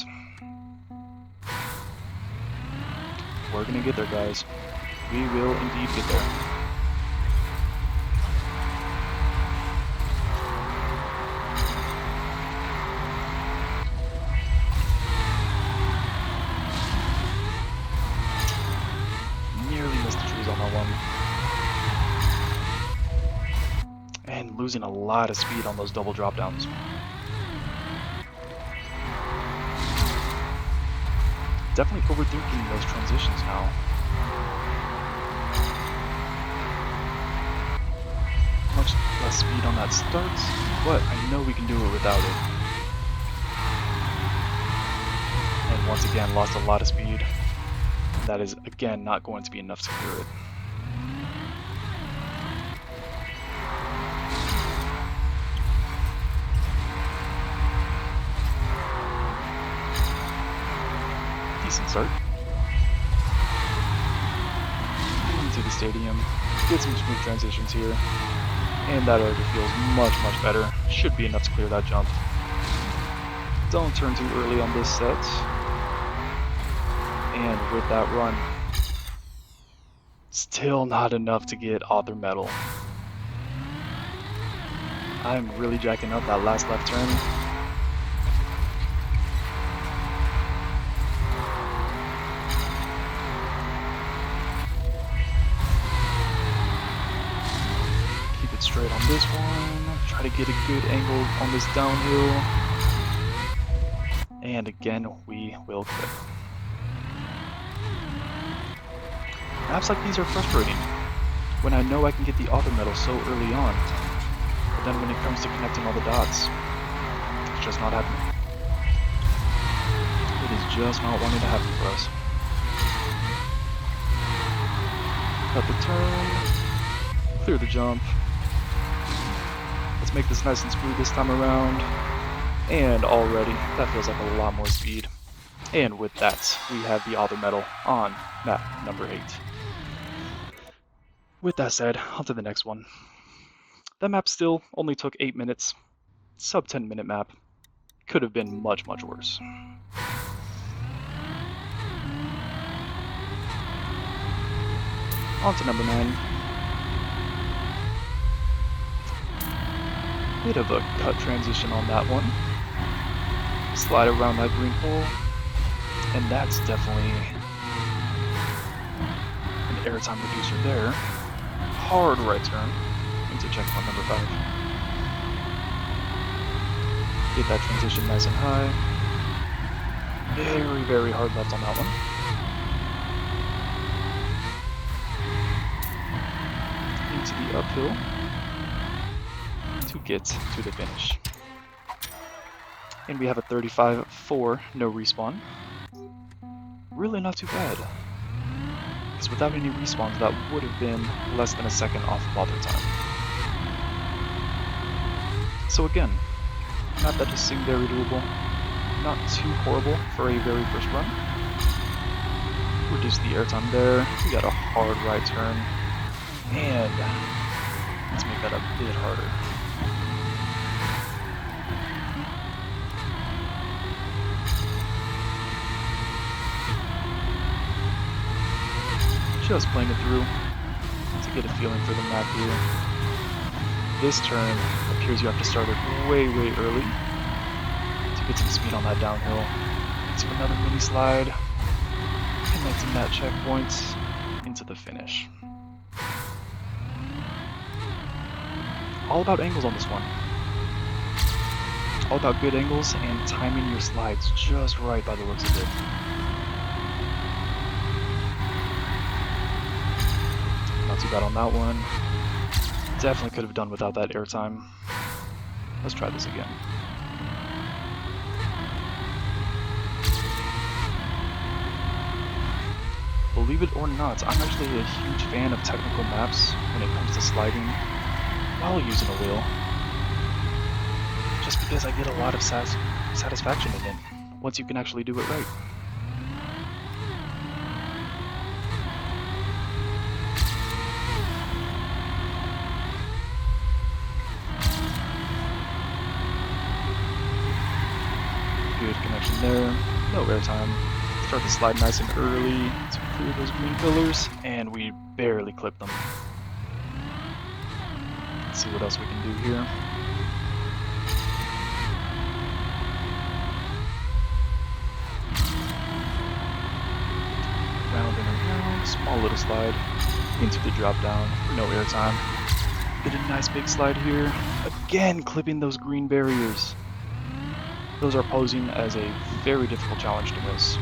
We're gonna get there, guys. We will indeed get there. Nearly missed the trees on that one. And losing a lot of speed on those double drop downs. Definitely overthinking those transitions now. Much less speed on that start, but I know we can do it without it. And once again, lost a lot of speed. That is, again, not going to be enough to clear it. Decent start. Into the stadium, get some smooth transitions here, and that already feels much, much better. Should be enough to clear that jump. Don't turn too early on this set. And with that run, still not enough to get author medal. I'm really jacking up that last left turn. Straight on this one, try to get a good angle on this downhill, and again we will clip. Maps like these are frustrating, when I know I can get the auto medal so early on, but then when it comes to connecting all the dots, it's just not happening. It is just not wanting to happen for us. Cut the turn, clear the jump. Let's make this nice and smooth this time around. And already, that feels like a lot more speed. And with that, we have the auto medal on map number 8. With that said, on to the next one. That map still only took 8 minutes. Sub 10 minute map. Could have been much, much worse. On to number 9. Bit of a cut transition on that one. Slide around that green pole. And that's definitely an airtime reducer there. Hard right turn into checkpoint number 5. Get that transition nice and high. Very, very hard left on that one. Into the uphill to get to the finish. And we have a 35-4 no respawn. Really not too bad. Because without any respawns, that would have been less than a second off of bother time. So again, map that just seemed very doable. Not too horrible for a very first run. Reduce the airtime there. We got a hard right turn. And let's make that a bit harder. Just playing it through to get a feeling for the map here. This turn appears you have to start it way, way early to get some speed on that downhill. Into another mini slide, connecting that checkpoint into the finish. All about angles on this one. All about good angles and timing your slides just right by the looks of it. Not too bad on that one. Definitely could have done without that airtime. Let's try this again. Believe it or not, I'm actually a huge fan of technical maps when it comes to sliding while using a wheel. Just because I get a lot of satisfaction in it once you can actually do it right. Good connection there, no airtime. Start to slide nice and early to clear those green pillars, and we barely clip them. Let's see what else we can do here. Round and around, small little slide into the drop down, no airtime. Get a nice big slide here. Again, clipping those green barriers. Those are posing as a very difficult challenge to miss.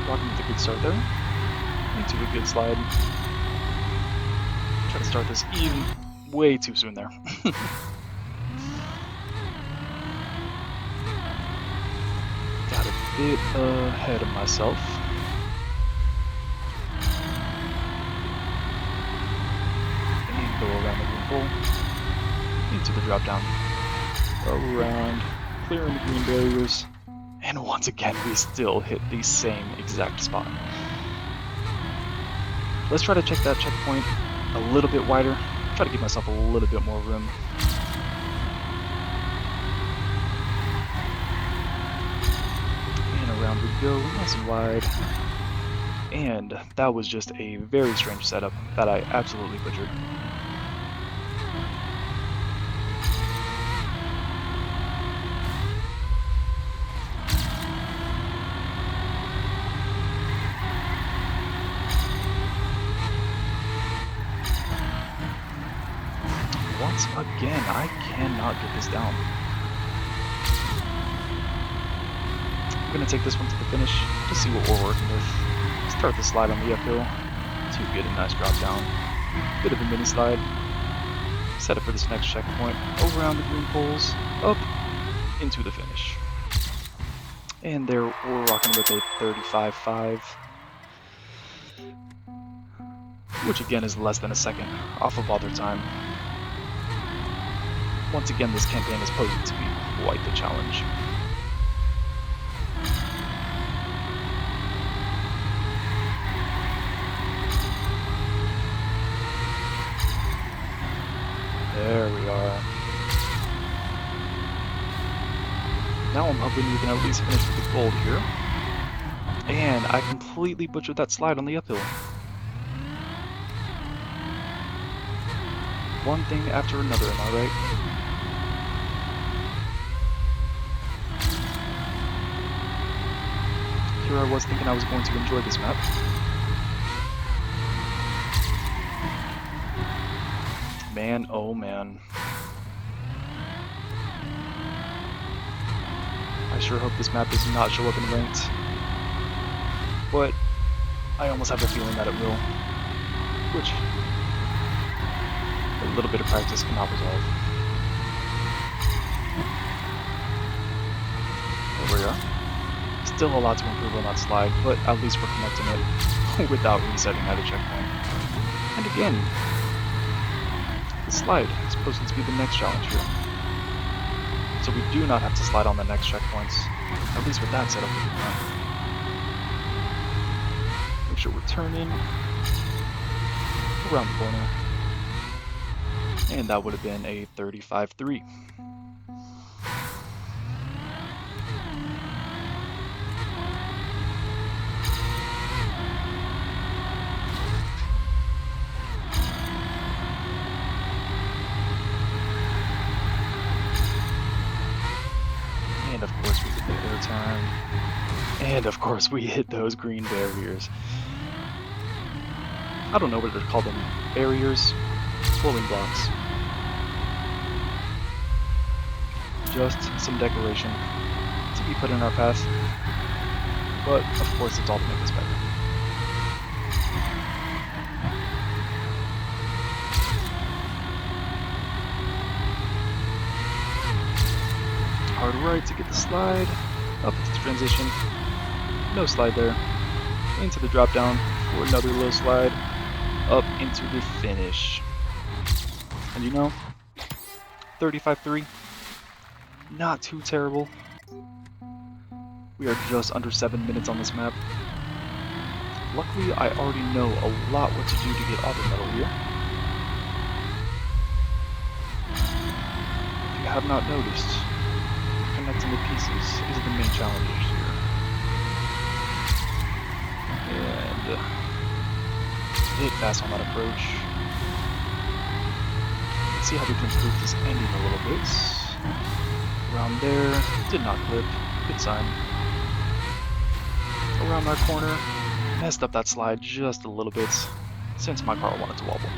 Rocking with a good start there. Into a good slide. Try to start this even way too soon there. Got a bit ahead of myself. Go around the green pole, into the drop down, around, clearing the green barriers, and once again we still hit the same exact spot. Let's try to check that checkpoint a little bit wider, try to give myself a little bit more room. And around we go, nice and wide. And that was just a very strange setup that I absolutely butchered. Once again, I cannot get this down. I'm going to take this one to the finish to see what we're working with. Start the slide on the uphill to get a nice drop down. Bit of a mini slide. Set up for this next checkpoint. Around the green poles, up into the finish. And there we're rocking with a 35.5, which again is less than a second off of other time. Once again, this campaign is posing to be quite the challenge. There we are. Now I'm hoping we can at least finish with the gold here. And I completely butchered that slide on the uphill. One thing after another, am I right? Here I was thinking I was going to enjoy this map. Man, oh man. I sure hope this map does not show up in ranked. But I almost have a feeling that it will. Which a little bit of practice cannot resolve. There we are. Still a lot to improve on that slide, but at least we're connecting it without resetting at a checkpoint. And again, the slide is supposed to be the next challenge here. So we do not have to slide on the next checkpoints. At least with that setup we do not. Make sure we're turning around the corner. And that would have been a 35.3. And of course we hit the air time. And of course we hit those green barriers. I don't know whether to call them barriers, rolling blocks. Just some decoration to be put in our path. But of course it's all to make us better. Hard right to get the slide, up into the transition, no slide there, into the drop down for another low slide, up into the finish. And you know, 35.3, not too terrible. We are just under 7 minutes on this map. Luckily, I already know a lot what to do to get auto medal here. If you have not noticed, connecting the pieces is the main challenge here. And hit fast on that approach. Let's see how we can improve this ending a little bit. Around there, did not clip, good sign. Around that corner, messed up that slide just a little bit since my car wanted to wobble.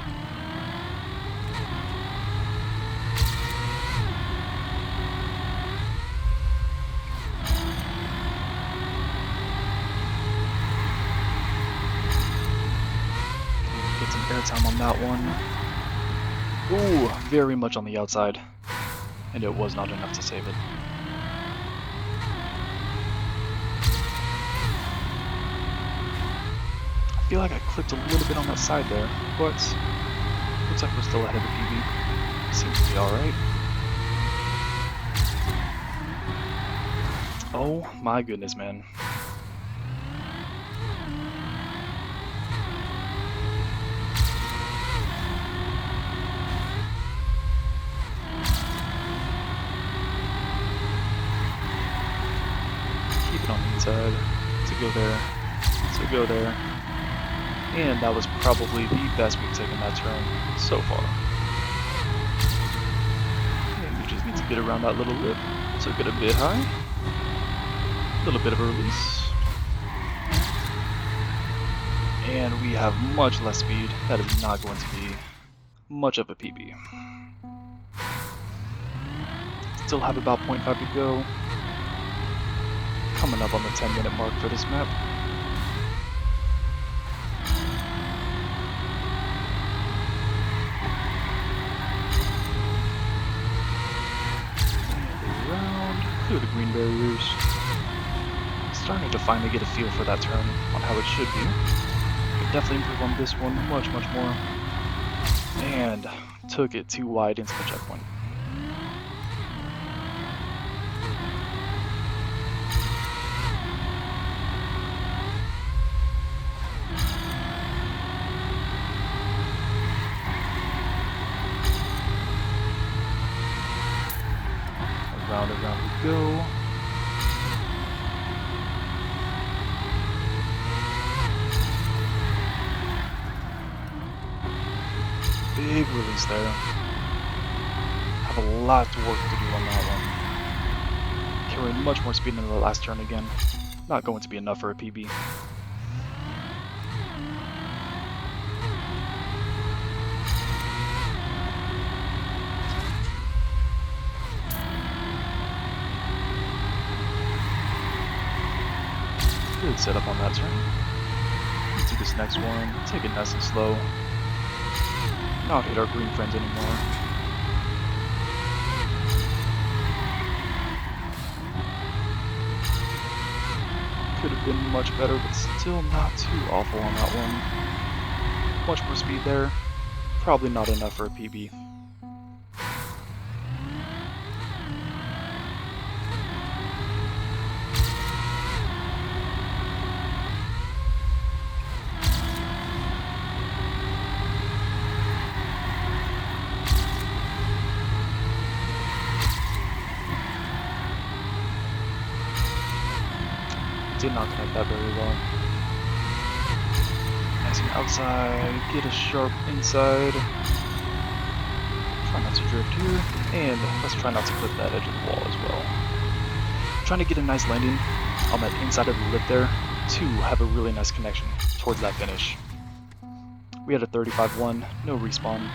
Get some airtime on that one. Ooh, very much on the outside, and it was not enough to save it. I feel like I clipped a little bit on that side there, but looks like we're still ahead of the PB. Seems to be alright. Oh my goodness, man. Keep it on the inside. To go there. To go there. And that was probably the best we've taken that turn so far. And we just need to get around that little lip. Took it a bit high. A little bit of a release. And we have much less speed. That is not going to be much of a PB. Still have about 0.5 to go. Coming up on the 10-minute mark for this map. And around, clear the green barriers. Starting to finally get a feel for that turn on how it should be. Could definitely improve on this one much more. And took it too wide into the checkpoint. Around we go. Big release there. Have a lot of work to do on that one. Carrying much more speed than the last turn again. Not going to be enough for a PB. Good setup on that turn. Let's do this next one. Take it nice and slow. Not hit our green friends anymore. Could have been much better, but still not too awful on that one. Much more speed there. Probably not enough for a PB. Did not connect that very well. Nice and outside, get a sharp inside. Try not to drift here, and let's try not to clip that edge of the wall as well. Trying to get a nice landing on that inside of the lip there to have a really nice connection towards that finish. We had a 35-1, no respawn.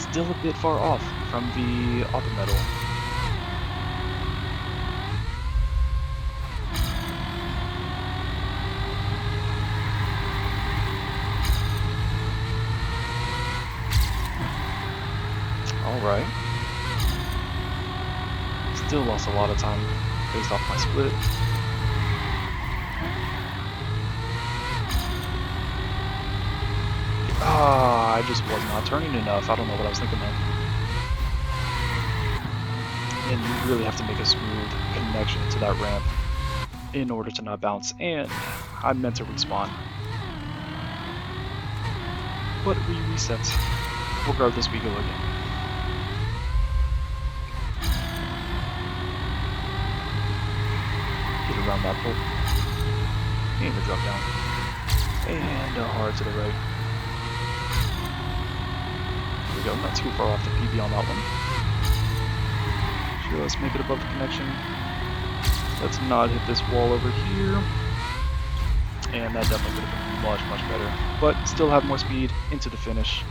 Still a bit far off from the auto medal. Alright. Still lost a lot of time based off my split. I just was not turning enough. I don't know what I was thinking there. And you really have to make a smooth connection to that ramp in order to not bounce. And I meant to respawn. But we reset. Regardless, we go again. Around that pole. And a drop down. And a hard to the right. There we go, not too far off the PB on that one. Just make it above the connection. Let's not hit this wall over here. And that definitely could have been much better. But still have more speed into the finish.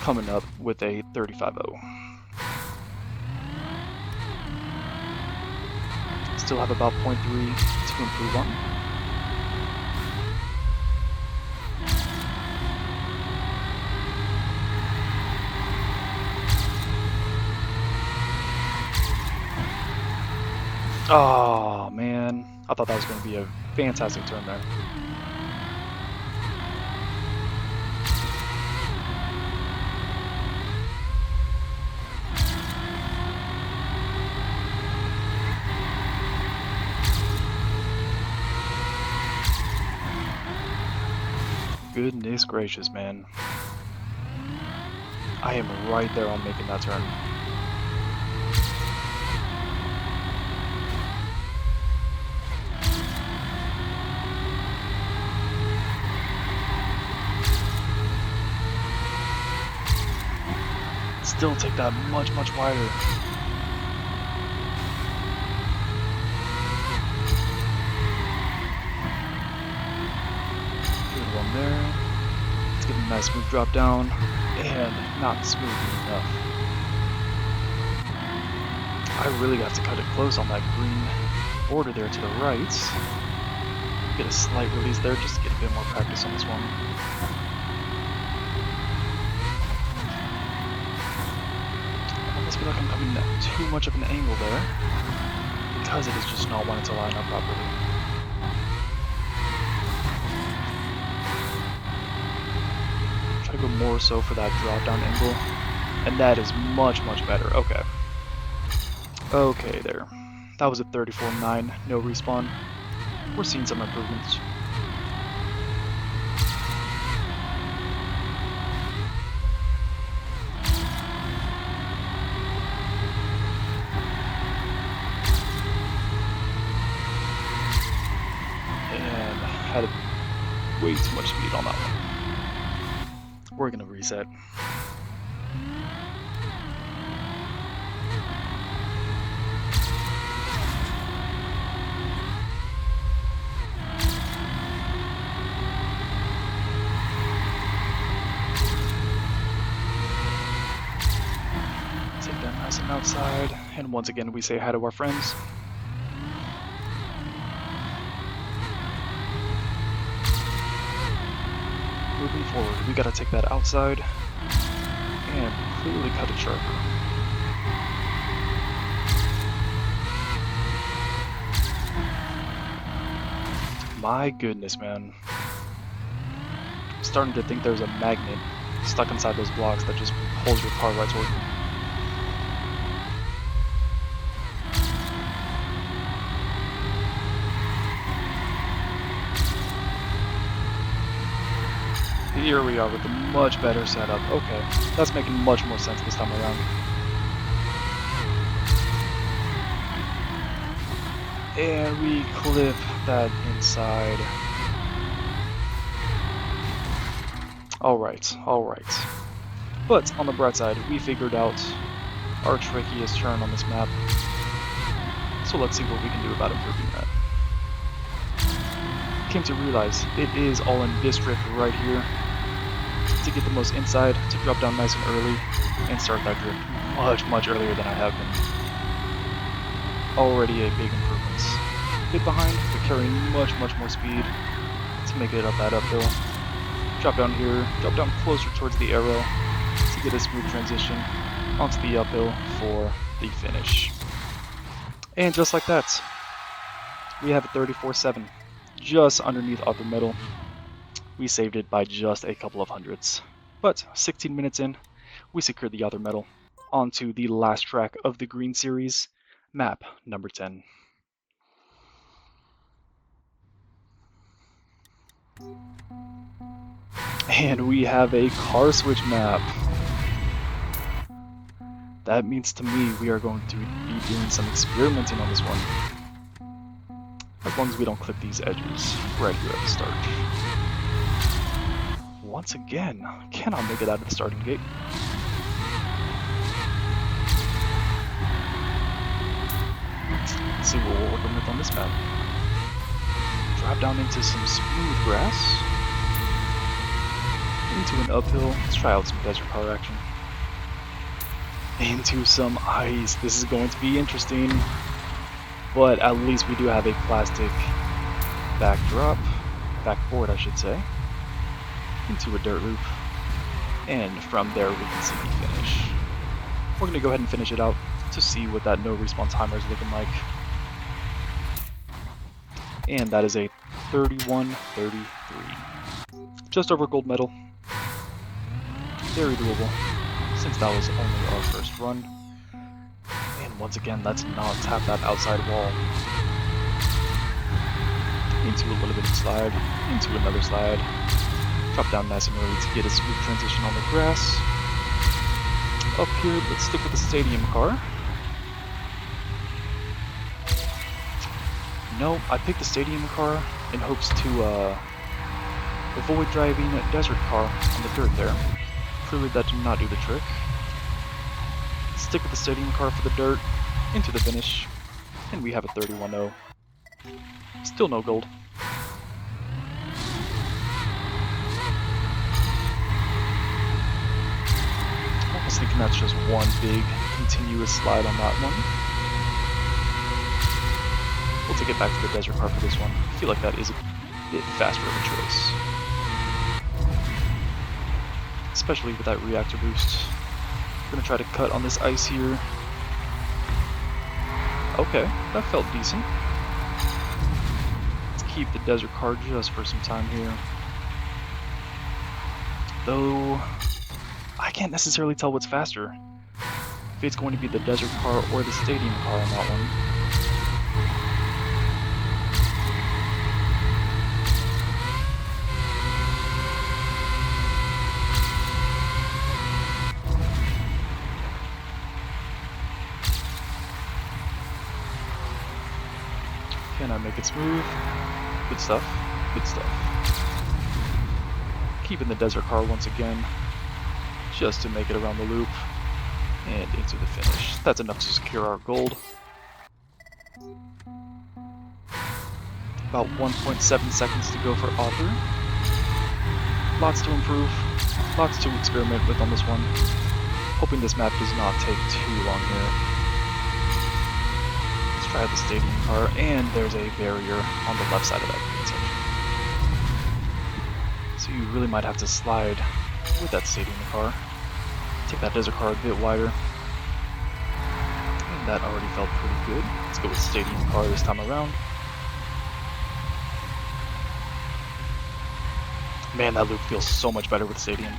Coming up with a 35-0. Still have about 0.3 to improve on. Oh man, I thought that was going to be a fantastic turn there. Goodness gracious, man. I am right there on making that turn. Still take that much wider. Good one there. Let's get a nice smooth drop down, and not smooth enough. I really got to cut it close on that green border there to the right. Get a slight release there just to get a bit more practice on this one. I almost feel like I'm coming at too much of an angle there because it is just not wanting to line up properly. Try to go more so for that drop down angle, and that is much better. Okay. Okay, there. That was a 34.9, no respawn. We're seeing some improvements. And had way too much speed on that one. We're gonna reset. Take that nice and outside, and once again we say hi to our friends. Moving forward, we gotta take that outside and clearly cut it sharper. My goodness, man. I'm starting to think there's a magnet stuck inside those blocks that just pulls your car right toward me. Here we are with a much better setup. Okay, that's making much more sense this time around. And we clip that inside. Alright. But on the bright side, we figured out our trickiest turn on this map. So let's see what we can do about improving that. Came to realize it is all in this drift right here to get the most inside, to drop down nice and early, and start that drift much earlier than I have been. Already a big improvement. Bit behind, but carrying much more speed to make it up that uphill. Drop down here, drop down closer towards the arrow to get a smooth transition onto the uphill for the finish. And just like that, we have a 34.7, just underneath upper middle. We saved it by just a couple of hundredths. But 16 minutes in, we secured the other medal. Onto the last track of the Green Series, map number 10. And we have a car switch map. That means to me we are going to be doing some experimenting on this one. As long as we don't clip these edges right here at the start. Once again, cannot make it out of the starting gate. Let's see what we're working with on this map. Drop down into some smooth grass. Into an uphill. Let's try out some desert car action. Into some ice. This is going to be interesting. But at least we do have a plastic backboard I should say. Into a dirt loop. And from there we can see the finish. We're going to go ahead and finish it out to see what that no respawn timer is looking like. And that is a 31:33. Just over gold medal. Very doable, since that was only our first run. And once again, let's not tap that outside wall. Into a little bit of slide, into another slide. Drop down nice and early to get a smooth transition on the grass. Up here, let's stick with the stadium car. No, I picked the stadium car in hopes to avoid driving a desert car on the dirt there. Clearly that did not do the trick. Stick with the stadium car for the dirt, into the finish, and we have a 31.0. Still no gold. Almost thinking that's just one big continuous slide on that one. We'll to get back to the desert car for this one. I feel like that is a bit faster of a choice. Especially with that reactor boost. I'm gonna try to cut on this ice here. Okay, that felt decent. Let's keep the desert car just for some time here. Though, I can't necessarily tell what's faster. If it's going to be the desert car or the stadium car on that one. Can I make it smooth? Good stuff. Good stuff. Keeping the desert car once again, just to make it around the loop and into the finish. That's enough to secure our gold. About 1.7 seconds to go for author. Lots to improve, lots to experiment with on this one. Hoping this map does not take too long here. Let's try the stadium car, and there's a barrier on the left side of that green section. So you really might have to slide with that stadium car. Take that desert car a bit wider. And that already felt pretty good. Let's go with stadium car this time around. Man, that loop feels so much better with stadium.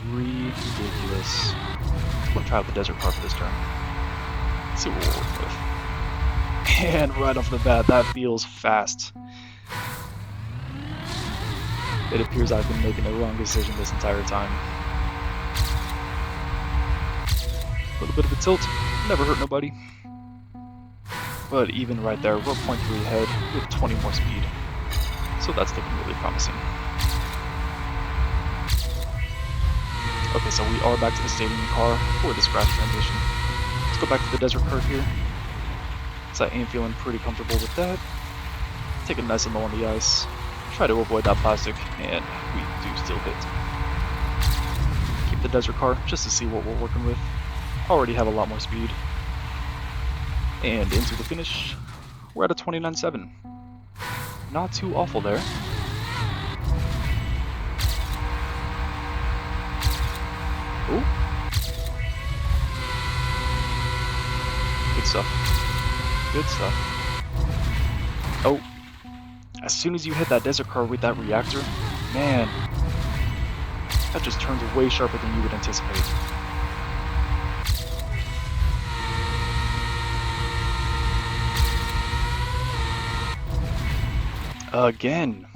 Ridiculous. I'm gonna try out the desert car for this turn. Let's see what we're working with. And right off the bat, that feels fast. It appears I've been making the wrong decision this entire time. A little bit of a tilt, never hurt nobody. But even right there, we're 0.3 ahead with 20 more speed. So that's looking really promising. Okay, so we are back to the stadium car for this crash transition. Let's go back to the desert car here. So I am feeling pretty comfortable with that. Take it nice and low on the ice. Try to avoid that plastic, and we do still hit. Keep the desert car just to see what we're working with. Already have a lot more speed. And into the finish, we're at a 29.7. Not too awful there. Ooh. Good stuff. Good stuff. Oh. As soon as you hit that desert car with that reactor, man, that just turns way sharper than you would anticipate. Again.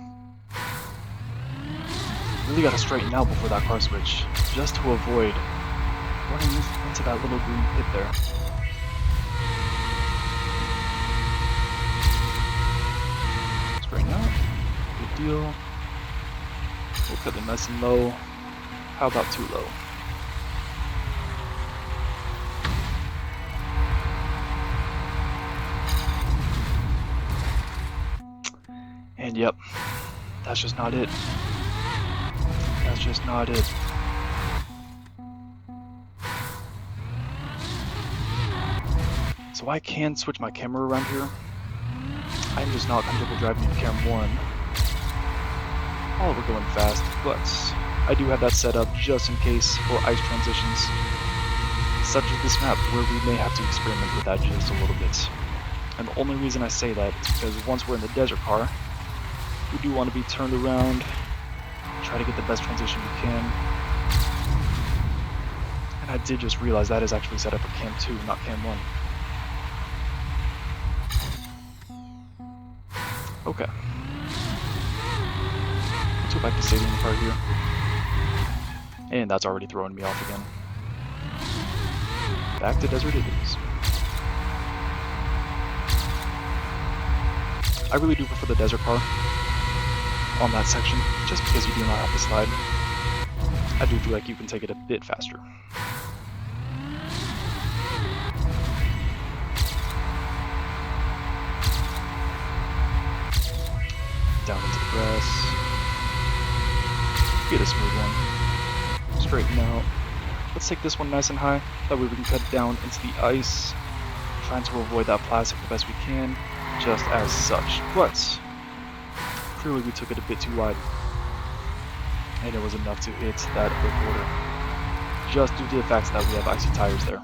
Really gotta straighten out before that car switch, just to avoid running into that little green pit there. Straighten out. Good deal. We'll cut it nice and low. How about too low? And yep, that's just not it. That's just not it. So I can switch my camera around here. I'm just not comfortable driving in cam 1 while we're going fast, but I do have that set up just in case for ice transitions, such as this map, where we may have to experiment with that just a little bit. And the only reason I say that is because once we're in the desert car, we do want to be turned around, try to get the best transition we can. And I did just realize that is actually set up for cam 2, not cam 1. Okay. Let's go back to stadium car here. And that's already throwing me off again. Back to desert it is. I really do prefer the desert car on that section, just because you do not have to slide. I do feel like you can take it a bit faster. Down into the grass. Get a smooth one. Straighten out. Let's take this one nice and high. That way we can cut down into the ice. trying to avoid that plastic the best we can, just as such. But clearly we took it a bit too wide, and it was enough to hit that upper quarter, just due to the fact that we have icy tires there.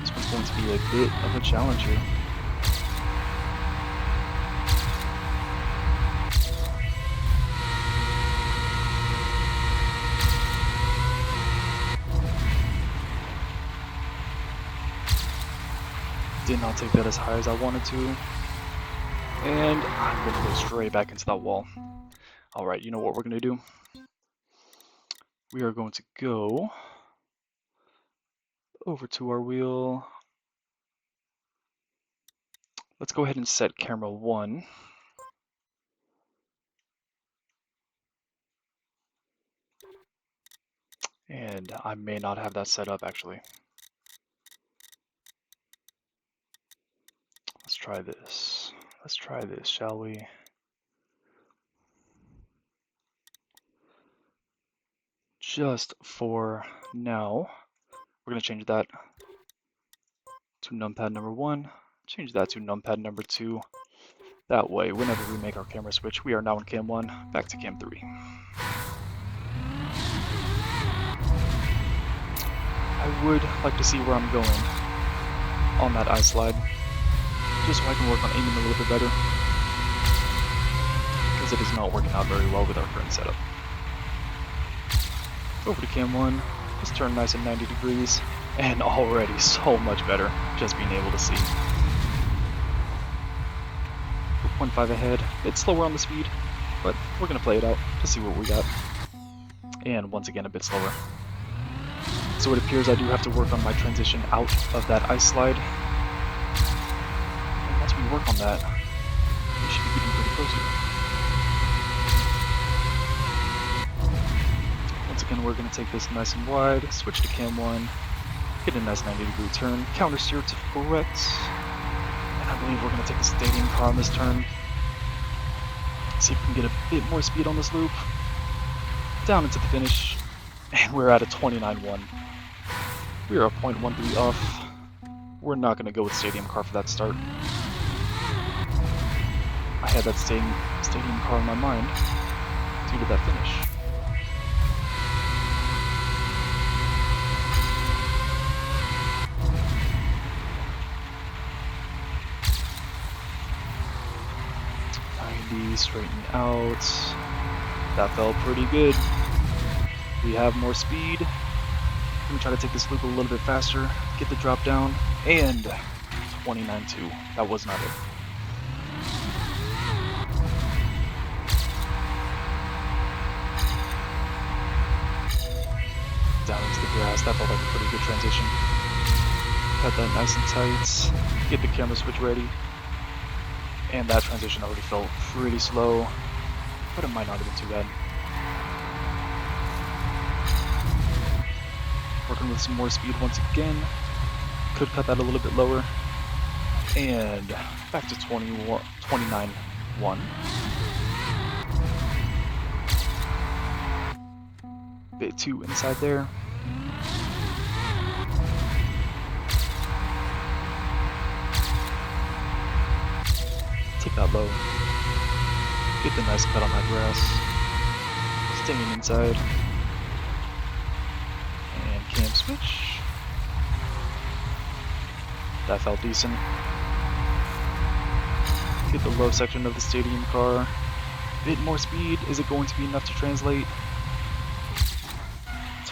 This one's going to be a bit of a challenge here. Did not take that as high as I wanted to, and I'm going to go straight back into that wall. Alright, you know what we're going to do? We are going to go over to our wheel. Let's go ahead and set camera 1. And I may not have that set up actually. Let's try this. Let's try this, shall we? Just for now, we're going to change that to numpad number 1. Change that to numpad number 2. That way, whenever we make our camera switch, we are now in cam 1, back to cam 3. I would like to see where I'm going on that ice slide, just so I can work on aiming a little bit better, because it is not working out very well with our current setup. Over to cam 1, just turn nice at 90 degrees, and already so much better just being able to see. 4.5 ahead, a bit slower on the speed, but we're going to play it out to see what we got. And once again a bit slower. So it appears I do have to work on my transition out of that ice slide. And once we work on that, we should be getting pretty close here. Once again, we're going to take this nice and wide, switch to cam 1, get a nice 90-degree turn, counter steer to correct, and I believe we're going to take the stadium car on this turn. See if we can get a bit more speed on this loop. Down into the finish, and we're at a 29.1. We are a 0.13 off. We're not going to go with stadium car for that start. I had that stadium car in my mind due to that finish. Straighten out. That felt pretty good. We have more speed. I'm gonna try to take this loop a little bit faster, get the drop down, and 29.2. That was not it. Down into the grass. That felt like a pretty good transition. Cut that nice and tight. Get the camera switch ready. And that transition already felt pretty slow, but it might not have been too bad. Working with some more speed once again. Could cut that a little bit lower. And back to 29.1. Bit too inside there. Take that low. Get the nice cut on that grass. Staying inside. And cam switch. That felt decent. Get the low section of the stadium car. Bit more speed. Is it going to be enough to translate?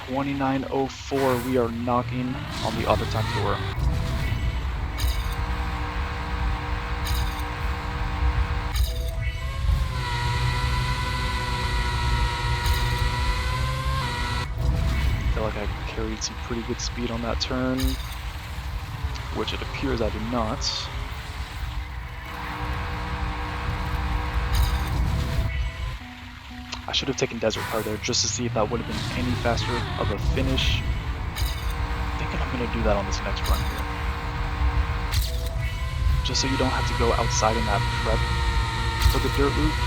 29.04. We are knocking on the overtime door. I feel like I carried some pretty good speed on that turn, which it appears I did not. I should have taken Desert Car there just to see if that would have been any faster of a finish. I'm thinking I'm going to do that on this next run here. Just so you don't have to go outside in that prep for the dirt loop.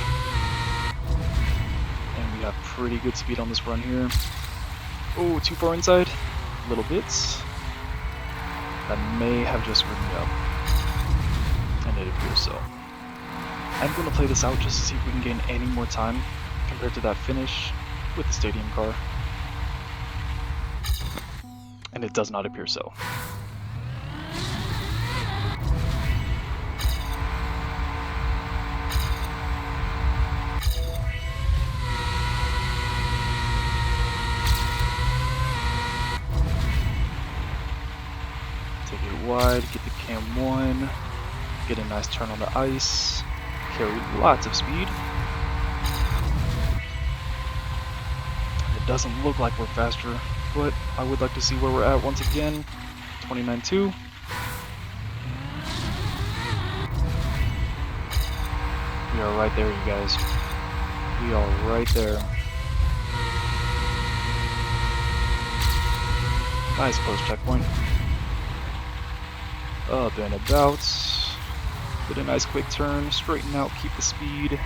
And we have pretty good speed on this run here. Oh, too far inside. A little bit. That may have just screwed me up, and it appears so. I'm going to play this out just to see if we can gain any more time compared to that finish with the stadium car, and it does not appear so. Take it wide, get the cam 1, get a nice turn on the ice, carry lots of speed. It doesn't look like we're faster, but I would like to see where we're at once again. 29.2. We are right there, you guys. We are right there. Nice close checkpoint. Up and about. Get a nice quick turn, straighten out, keep the speed.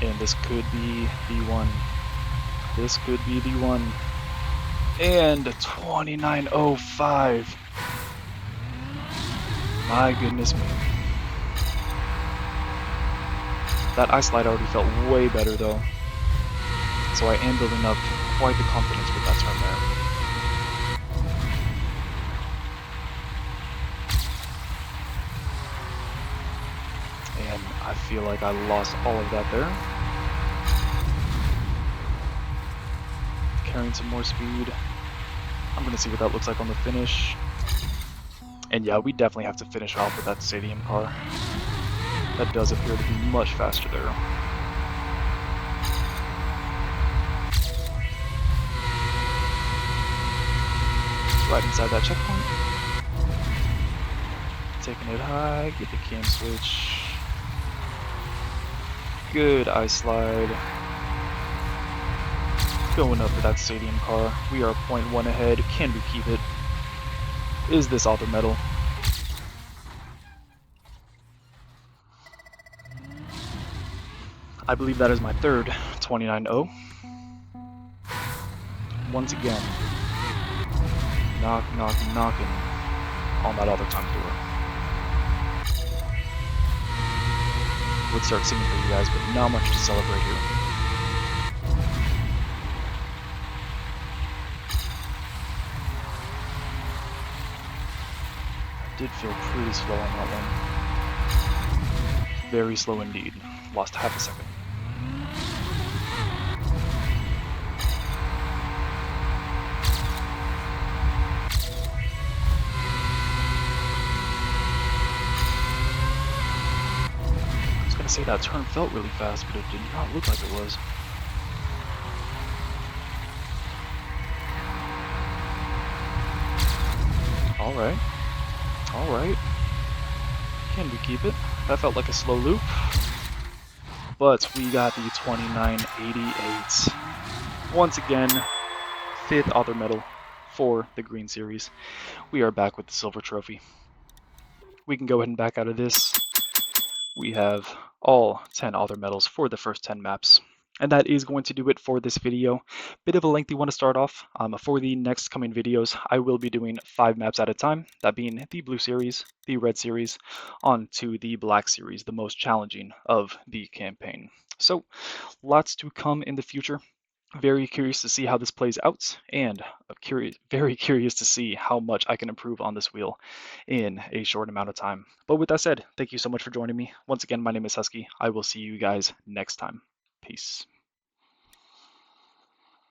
And this could be the one. This could be the one. And 29.05. My goodness me. That ice slide already felt way better though. So I am building up quite the confidence with that turn there. And I feel like I lost all of that there. Carrying some more speed. I'm going to see what that looks like on the finish. And yeah, we definitely have to finish off with that stadium car. That does appear to be much faster there. Right inside that checkpoint. Taking it high, get the cam switch. Good ice slide. Going up to that stadium car. We are 0.1 ahead. Can we keep it? Is this other medal? I believe that is my third 29.0. Once again, knocking on that other time door. Would start singing for you guys, but not much to celebrate here. I did feel pretty slow on that one. Very slow indeed. Lost half a second. Say that turn felt really fast, but it did not look like it was. Alright. Alright. Can we keep it? That felt like a slow loop. But we got the 29.88. Once again, 5th author medal for the green series. We are back with the silver trophy. We can go ahead and back out of this. We have all 10 author medals for the first 10 maps. And that is going to do it for this video. Bit of a lengthy one to start off. For the next coming videos, I will be doing 5 maps at a time, that being the blue series, the red series, on to the black series, the most challenging of the campaign. So lots to come in the future. Very curious to see how this plays out, and very curious to see how much I can improve on this wheel in a short amount of time. But with that said, thank you so much for joining me. Once again, my name is Husky. I will see you guys next time. Peace.